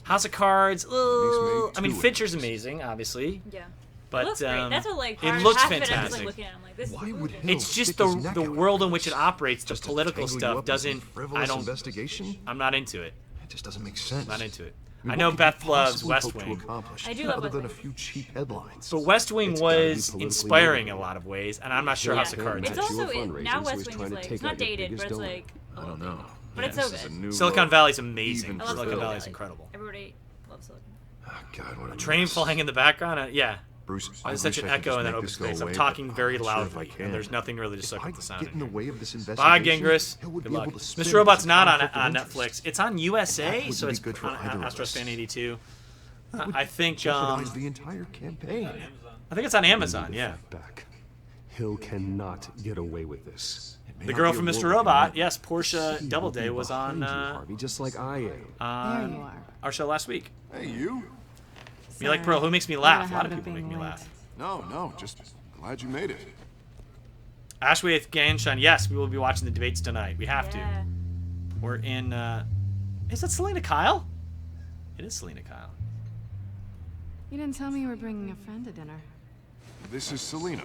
House of Cards, I mean Fincher's amazing, obviously. Yeah. But it looks great. That's what, like, it looks half of fantastic. it, I'm just, like, looking at it, I'm like, this is really good. It's just the world in which it operates, the political stuff doesn't. Investigation? I'm not into it. It just doesn't make sense. I'm not into it. I know Beth loves West Wing. I do love other West than Wing. a few cheap headlines. But West Wing was inspiring in a lot of ways, and I'm not sure House of Cards It's is. also now West Wing is like it's not dated, but it's like I don't know. But it's so good. Silicon Valley's amazing. I love Silicon Valley's incredible. Everybody loves Silicon. Oh, God, what a train mess. flying in the background. Yeah. Bruce, There's such an echo in that open space. I'm talking very loudly, and there's nothing really to suck up the sound. Get in the way of this Bye, investigation, Gingras. he would Good be luck. able to spin Mr. Robot's his not on conflict of Netflix. interest. It's on USA, That so wouldn't it's be good for either of Astros us. Fan 82. I think Jeopardize the entire campaign. I think it's on Amazon. Yeah. Back. Hill cannot get away with this. The girl from Mr. Robot, yes, Portia Doubleday was on Harvey, just like I am. on our show last week. Hey, you. You like Pearl? Who makes me laugh? A lot of people make me laugh. No, just glad you made it. Ashwaith Ganshan, yes, we will be watching the debates tonight. We have to. We're in. Is that Selena Kyle? It is Selena Kyle. You didn't tell me you were bringing a friend to dinner. This is Selena.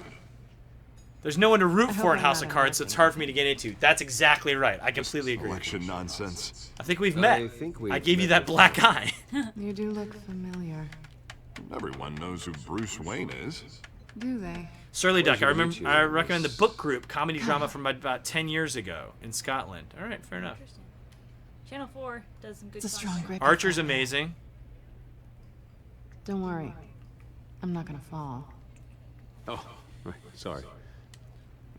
There's no one to root for in I'm House not of Cards, so it's hard for me to get into. That's exactly right. I completely agree. Election nonsense. I think we've met. I gave you that black eye. You do look familiar. Everyone knows who Bruce Wayne is. Do they? Surly Duck. I recommend the Book Group comedy drama from about 10 years ago in Scotland. All right, fair enough. Channel 4 does some good It's a strong grip. Archer's amazing. Don't worry. I'm not gonna fall. Oh, right. Sorry.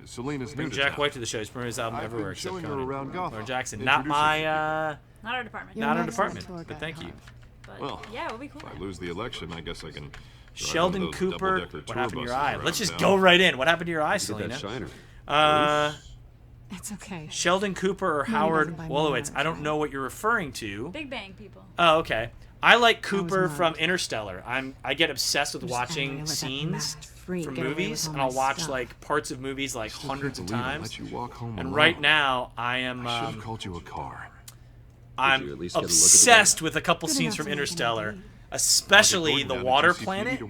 Selena's Bring new Jack town. White to the show. He's promoting his album I've everywhere been except showing her Conan. around Gotham. Or Jackson. Introducing Not my. Not our department. You're Not our next department. tour But guide, thank you. But Well, yeah, it would be cool. If I lose the election, I guess I can. Sheldon Cooper. What happened to your eye? Let's just go right in. What happened to your eye, Selena? It's okay. Sheldon Cooper or No, Howard by Wolowitz. I don't know what you're referring to. Big Bang people. Oh, okay. I like Cooper from Interstellar. I get obsessed with watching scenes from movies, and I'll watch like parts of movies like hundreds of times. And right now, I am. I should have called you a car. I'm obsessed with a couple scenes from Interstellar, especially the water planet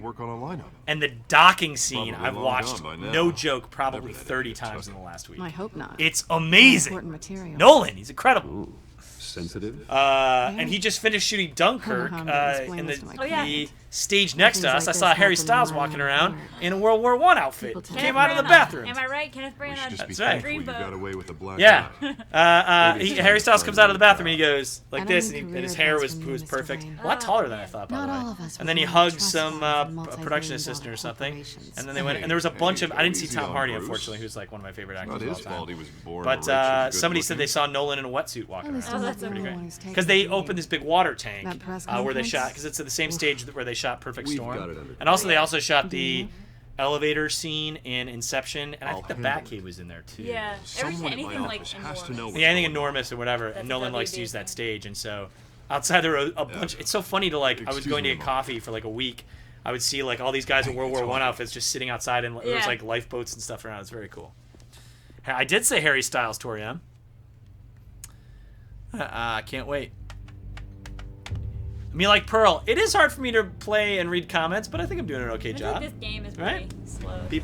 and the docking scene. I've watched, no joke, probably 30 times in the last week. I hope not. It's amazing. Important material. Nolan, he's incredible. Sensitive. And he just finished shooting Dunkirk in the stage next to us. I saw Harry Styles walking around in a World War I outfit. He came out of the bathroom. Am I right? Kenneth Branagh. That's right. You got away with the black Yeah. eye. Harry Styles comes out of the bathroom and he goes like this, and his hair was perfect. A lot taller than I thought, by the way. And then he hugged some production assistant or something, and then they went. And there was a bunch of. I didn't see Tom Hardy, unfortunately, who's like one of my favorite actors of all time. But somebody said they saw Nolan in a wetsuit walking around. Oh, that's pretty great. Because they opened this big water tank where they shot, because it's at the same stage where they shot Perfect Storm. And also they also shot the elevator scene in Inception, and I think the Batcave was in there too. Yeah, anything like enormous. Yeah, anything enormous or whatever. And Nolan likes to use that stage, and so outside there were a bunch. It's so funny to like. I was going to get coffee for like a week. I would see like all these guys in World War I outfits just sitting outside, and there was like lifeboats and stuff around. It's very cool. I did say Harry Styles, Tori M. I can't wait. I mean, like Pearl, it is hard for me to play and read comments, but I think I'm doing an okay job. This game is really slow. B+.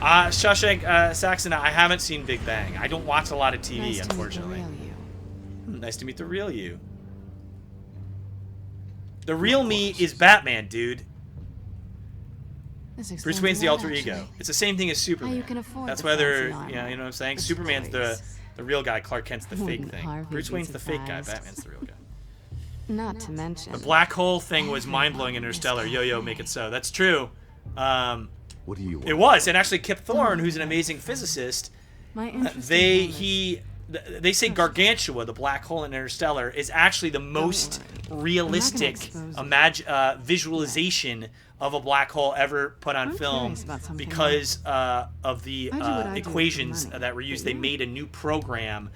Shawshank Saxon, I haven't seen Big Bang. I don't watch a lot of TV, unfortunately. Nice to meet the real you. The real me is Batman, dude. Bruce Wayne's the alter ego. It's the same thing as Superman. That's why they're, you know what I'm saying? Superman's the real guy. Clark Kent's the fake thing. Bruce Wayne's the fake guy. Batman's the real guy. Not to mention the black hole thing was mind-blowing in Interstellar. Yo, make it so. That's true. What do you want? It was, and actually Kip Thorne, who's an amazing physicist, they say Gargantua, the black hole in Interstellar, is actually the most realistic visualization of a black hole ever put on film because of the equations that were used. They made a new program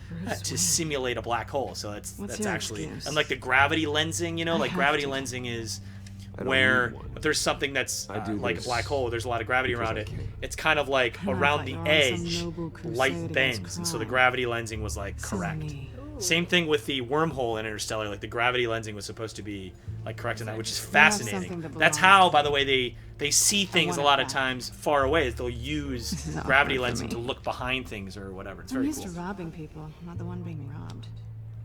to simulate a black hole. So that's actually, and like the gravity lensing, you know, like gravity lensing is where if there's something that's like a black hole, there's a lot of gravity around it. It's kind of like around the edge, light bends, and so the gravity lensing was like correct. Same thing with the wormhole in Interstellar. Like the gravity lensing was supposed to be like correct in that, which is fascinating. That's how, by the way, they see things a lot of times far away. Is they'll use gravity lensing to look behind things or whatever. It's very cool. I'm used to robbing people, not the one being robbed.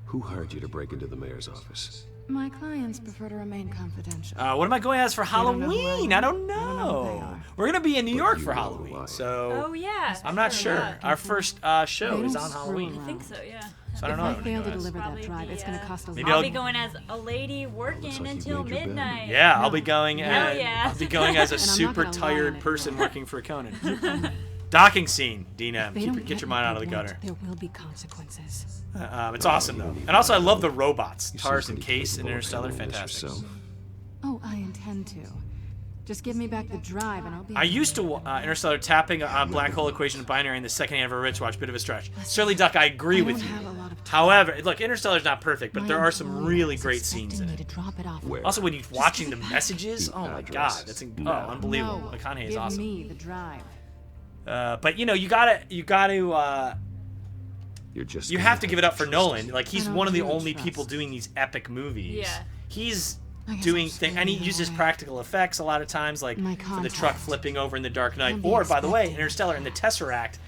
Who hired you to break into the mayor's office? My clients prefer to remain confidential. What am I going as for Halloween? I don't know. We're gonna be in New York for Halloween, so. Oh yeah. I'm not sure. Our first show is on Halloween. I think so, yeah. So I don't know. If I fail to deliver that drive, it's gonna cost a lot. I'll be going as a lady working until midnight. Yeah, I'll be going. I'll be going as a super tired person working for Conan. Docking scene, Dina. Get your mind out of the gutter. There will be consequences. It's awesome though, and also I love the robots. Tars and Case in Interstellar, fantastic. Oh, I intend to. Just give me back the drive, and I'll be. I used to Interstellar tapping a black hole equation of binary in the second hand of a Rich Watch. Bit of a stretch. Surly Duck, I agree with you. However, look, Interstellar's not perfect, but there are some really great scenes in it. Also, when you're watching the messages, oh my god, that's unbelievable. McConaughey is awesome. Give me the drive. But you know, you gotta. You have to give it up for Nolan. Like he's one of the only people doing these epic movies. Yeah. He's doing things, and he uses practical effects a lot of times, like for the truck flipping over in The Dark Knight, or by the way, Interstellar and the Tesseract.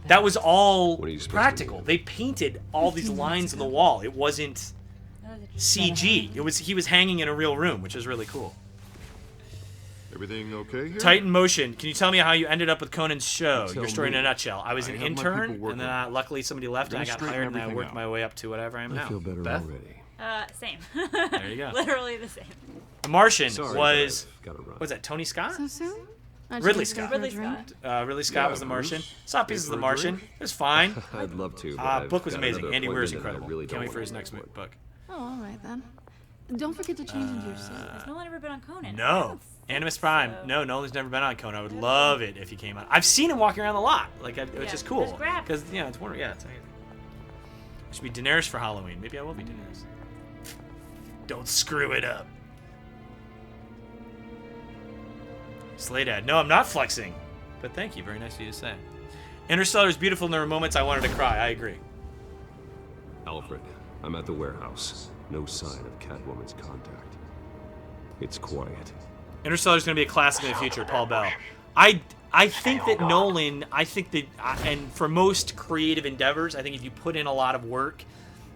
That was all practical. They painted all these lines on the wall. It wasn't CG. He was hanging in a real room, which is really cool. Everything okay here? Titan Motion, can you tell me how you ended up with Conan's show? Your story in a nutshell. I was an intern, and then luckily somebody left, and I got hired, and I worked my way up to whatever I am now. I feel better Beth? already. Same. There you go. Literally the same. The Martian was that Tony Scott? So soon? Ridley Scott. Ridley Scott. Ridley Scott was The Martian. Saw pieces of The Martian. It was fine. I'd love to. Book was amazing. Andy Weir's incredible. Can't wait for his next book. Oh, all right then. Don't forget to change into your suit. Has Nolan ever been on Conan? No. Animus Prime. So. No, Nolan's never been on Conan. I would love it if he came on. I've seen him walking around the lot. Like, it's just cool. Because, it's wonderful. Yeah, it's amazing. I should be Daenerys for Halloween. Maybe I will be Daenerys. Don't screw it up. Slay Dad. No, I'm not flexing. But thank you. Very nice of you to say. Interstellar is beautiful, and there were moments I wanted to cry. I agree. Alfred, I'm at the warehouse. No sign of Catwoman's contact. It's quiet. Interstellar is going to be a classic in the future, Paul Bell. I think that Nolan, and for most creative endeavors, I think if you put in a lot of work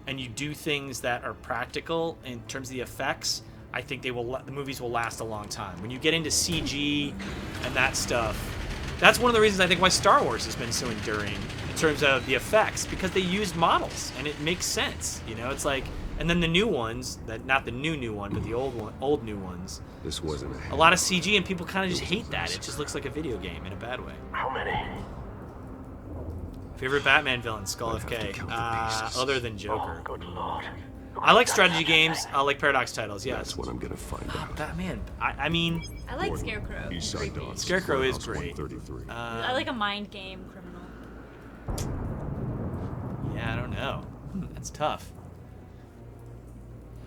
and you do things that are practical in terms of the effects, I think the movies will last a long time. When you get into CG and that stuff, that's one of the reasons I think why Star Wars has been so enduring in terms of the effects, because they use models and it makes sense. It's like, and then the new ones, not the new one, but the old new ones. This wasn't a lot of CG, and people kind of just hate that. It just looks like a video game in a bad way. How many? Favorite Batman villain, Skull FK, other than Joker. Oh, good Lord. I like strategy games. I like Paradox titles. Yes. That's what I'm gonna find out. Batman. I mean. I like Scarecrow. Scarecrow is great. I like a mind game criminal. Yeah, I don't know. That's tough.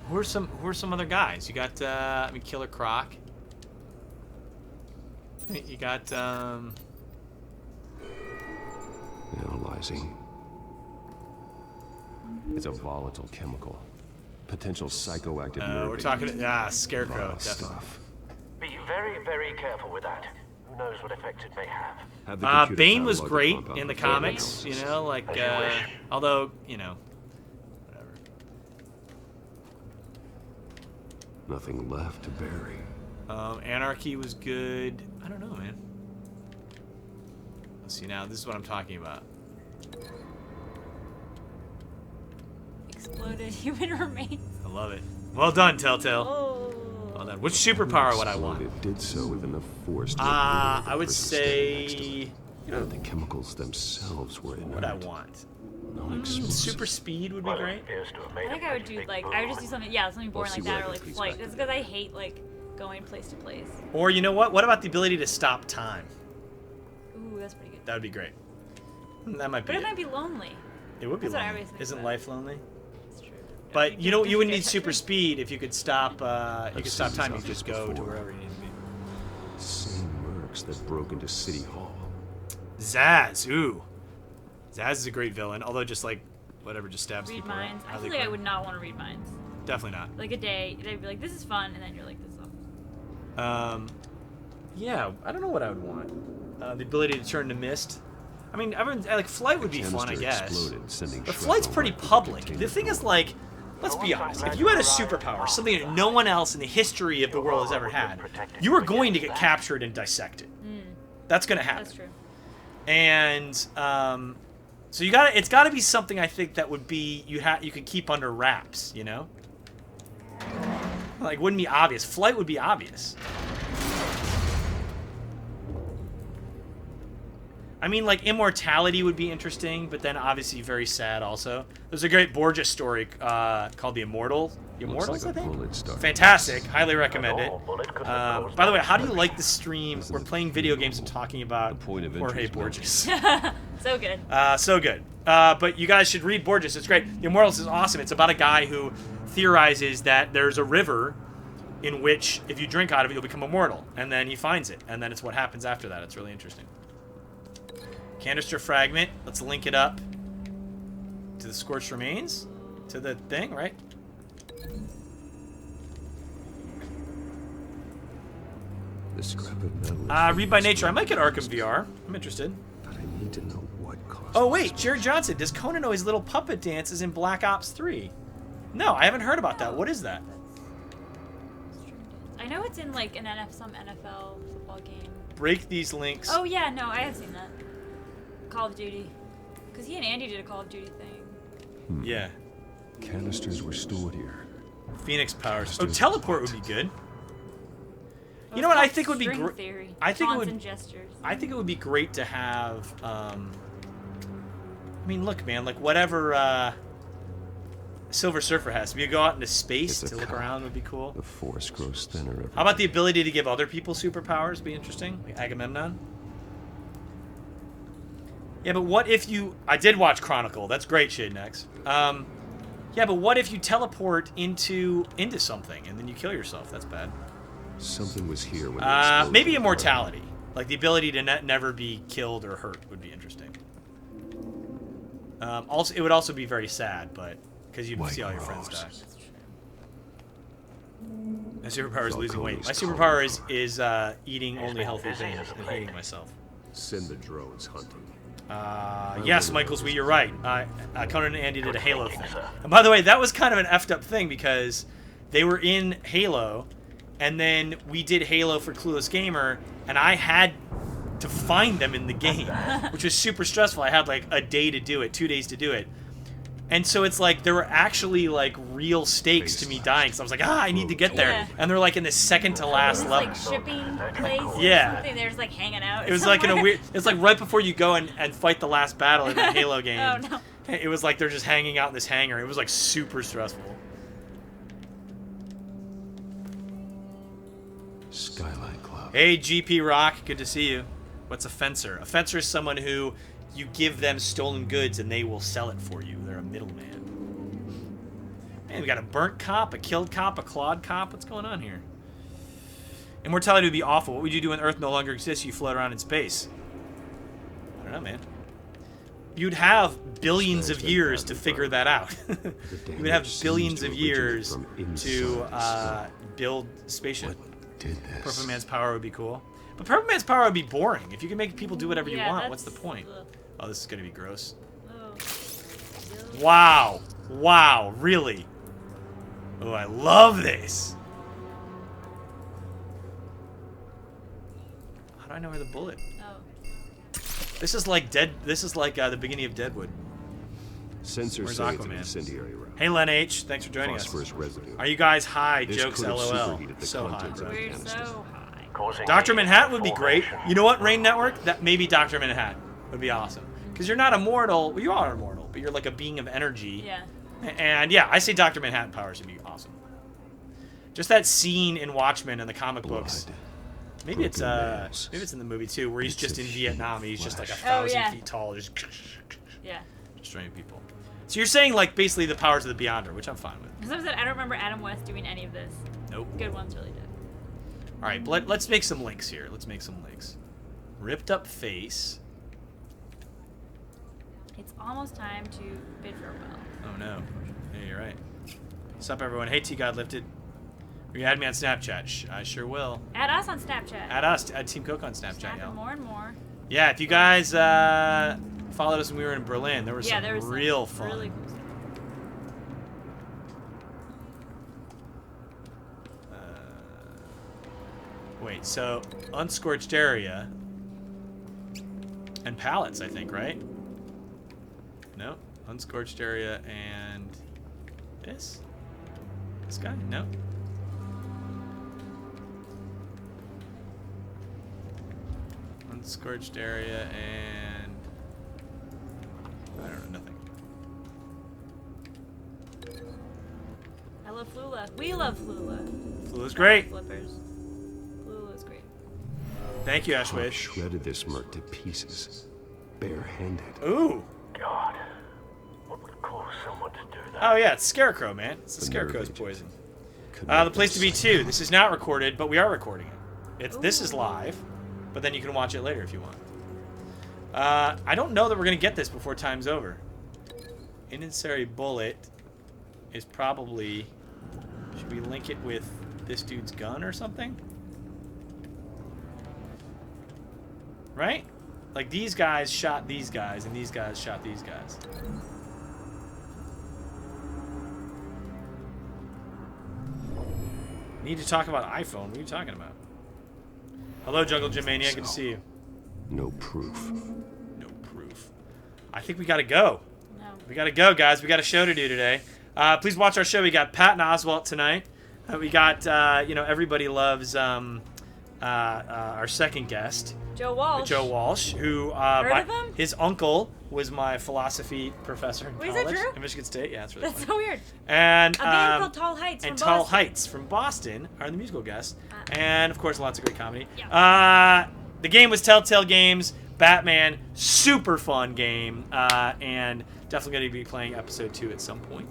Who are some other guys? You got Killer Croc. You got Analyzing. It's a volatile chemical. Potential psychoactive nerve. we're talking Scarecrow stuff. Be very, very careful with that. Who knows what effect it may have. Bane was great in the comics, you know, like although, you know, whatever. Nothing left to bury. Anarchy was good. I don't know, man. Let's see now. This is what I'm talking about. Exploded human remains. I love it. Well done, Telltale. Oh. Well done. Which superpower would I want? It did so with enough force. I would say, you know, the chemicals themselves were inert. What I want. Non-explosive. Super speed would be great. I think I would do like I would just do something something boring like that or like flight. That's because I hate like going place to place. Or you know what? What about the ability to stop time? Ooh, that's pretty good. That would be great. That might be. But it might be lonely. It would be That's what I lonely. always think Isn't about. life lonely? That's true. But you know, you wouldn't need super speed if you could stop. You could stop time. You just go to wherever you need to be. Same mercs that broke into City Hall. Zaz, ooh. Zaz is a great villain, although just like whatever, just stabs Read people. minds. Right? I feel like I would not want to read minds. Definitely not. Like a day, they'd be like, "This is fun," and then you're like, "This sucks." Yeah, I don't know what I would want. The ability to turn to mist. I mean, everyone like flight would be fun, I guess. Exploded, but flight's pretty public. The thing is, like, let's be honest. If you had a superpower, something that no one else in the history of the world has ever had, you are going to get captured and dissected. That's going to happen. That's true. And so it's got to be something I think that would be you could keep under wraps, you know? Like wouldn't be obvious. Flight would be obvious. I mean, like immortality would be interesting, but then obviously very sad also. There's a great Borges story called The Immortals. The Immortals, I think. Fantastic. Highly recommend it. By the way, how do you like the stream? We're playing video games and talking about Jorge Borges. So good. So good. But you guys should read Borges. It's great. The Immortals is awesome. It's about a guy who theorizes that there's a river in which if you drink out of it, you'll become immortal. And then he finds it. And then it's what happens after that. It's really interesting. Canister fragment. Let's link it up to the Scorched Remains. To the thing, right? The scrap of metal. Read by nature. I might get Arkham VR. I'm interested. But I need to know what caused. Oh wait, Jared Johnson. Does Conan know his little puppet dances in Black Ops 3? No, I haven't heard about that. What is that? I know it's in like some NFL football game. Break these links. Oh yeah, no, I have seen that. Call of Duty. Because he and Andy did a Call of Duty thing. Yeah. Canisters were stored here. Phoenix powers. Oh, teleport would be good. You know what I think would be great? I think it would be great to have. I mean, look, man, like whatever Silver Surfer has. If you go out into space to look around, would be cool. The force grows thinner. How about the ability to give other people superpowers? Be interesting, like Agamemnon. Yeah, but what if you... I did watch Chronicle. That's great, Shade Next. Yeah, but what if you teleport into something and then you kill yourself? That's bad. Something was here when maybe immortality. Like the ability to never be killed or hurt would be interesting. Also, it would also be very sad, but... Because you'd see all your friends die. My superpower is losing weight. My superpower is eating only healthy things and hating myself. Send the drones hunting. Yes, Michael's you're right. Conan and Andy did a Halo thing. And by the way, that was kind of an effed up thing because they were in Halo, and then we did Halo for Clueless Gamer, and I had to find them in the game, which was super stressful. I had like a day to do it, 2 days to do it. And so it's like there were actually like real stakes to me dying. So I was like, I need to get there. Yeah. And they're like in the second to last level. Like shipping place. Yeah. Or something. They're just like hanging out. It was like in a weird. It's like right before you go and fight the last battle in the Halo game. Oh no. It was like they're just hanging out in this hangar. It was like super stressful. Skyline Club. Hey GP Rock, good to see you. What's a fencer? A fencer is someone who you give them stolen goods and they will sell it for you. They're a middleman. Man, we got a burnt cop, a killed cop, a clawed cop. What's going on here? Immortality would be awful. What would you do when Earth no longer exists? You float around in space. I don't know, man. You'd have billions of years to figure that out. You would have billions of years to build spaceship. Perfect Man's power would be cool. But Perfect Man's power would be boring. If you can make people do whatever you want, what's the point? Oh, this is going to be gross. Wow. Wow, really? Oh, I love this. How do I know where the bullet? This is like the beginning of Deadwood. Sensor Where's say it's an Aquaman? incendiary round. Hey, Len H, thanks for joining Phosphorus us. residue. Are you guys high? This Jokes, could have LOL. superheated the So high. contents of the We're canister. so high. Dr. Manhattan would be great. You know what, Rain Network? That maybe Dr. Manhattan would be awesome. Because you're not immortal. Well, you are immortal, but you're like a being of energy. Yeah. And yeah, I say Dr. Manhattan powers would be awesome. Just that scene in Watchmen in the comic books. Maybe it's in the movie too, where he's just in Vietnam. He's just like 1,000 feet tall, just destroying people. So you're saying like basically the powers of the Beyonder, which I'm fine with. Because I don't remember Adam West doing any of this. Nope. Good ones really did. All right, let's make some links here. Let's make some links. Ripped up face. It's almost time to bid farewell. Oh no. Yeah, you're right. What's up, everyone? Hey, T God Lifted. Will you add me on Snapchat? I sure will. Add us on Snapchat. Add us. Add Team Coco on Snapchat, y'all. More and more. Yeah, if you guys followed us when we were in Berlin, there was some real fun. Really cool stuff. Wait, so unscorched area and pallets, I think, right? No, unscorched area and this guy? No. Unscorched area and I don't know, nothing. I love Flula. We love Flula. Flula's great. Flippers. Flula's great. Thank you, Ashway. I shredded this merc to pieces, barehanded. Ooh. God, what would cause someone to do that? Oh yeah, it's Scarecrow, man. It's the Scarecrow's poison. The place to be too. This is not recorded, but we are recording it. This is live, but then you can watch it later if you want. I don't know that we're gonna get this before time's over. Incendiary bullet is probably. Should we link it with this dude's gun or something? Right? Like these guys shot these guys, and these guys shot these guys. Need to talk about iPhone. What are you talking about? Hello, Jungle Gym Mania. Good to see you. No proof. No proof. I think we gotta go. No. We gotta go, guys. We got a show to do today. Please watch our show. We got Pat and Oswalt tonight. We got, everybody loves our second guest. Joe Walsh. Joe Walsh, who Heard of him? his uncle was my philosophy professor in Wait, is college that true? at Michigan State. Yeah, that's really That's funny. so weird. And A band called Tall Heights and from Tall Boston. Heights from Boston are the musical guests, and of course lots of great comedy. Yeah. The game was TellTale Games Batman, super fun game, and definitely going to be playing episode 2 at some point.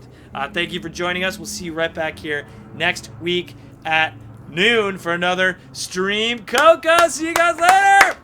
Thank you for joining us. We'll see you right back here next week at noon for another Stream Coco. See you guys later.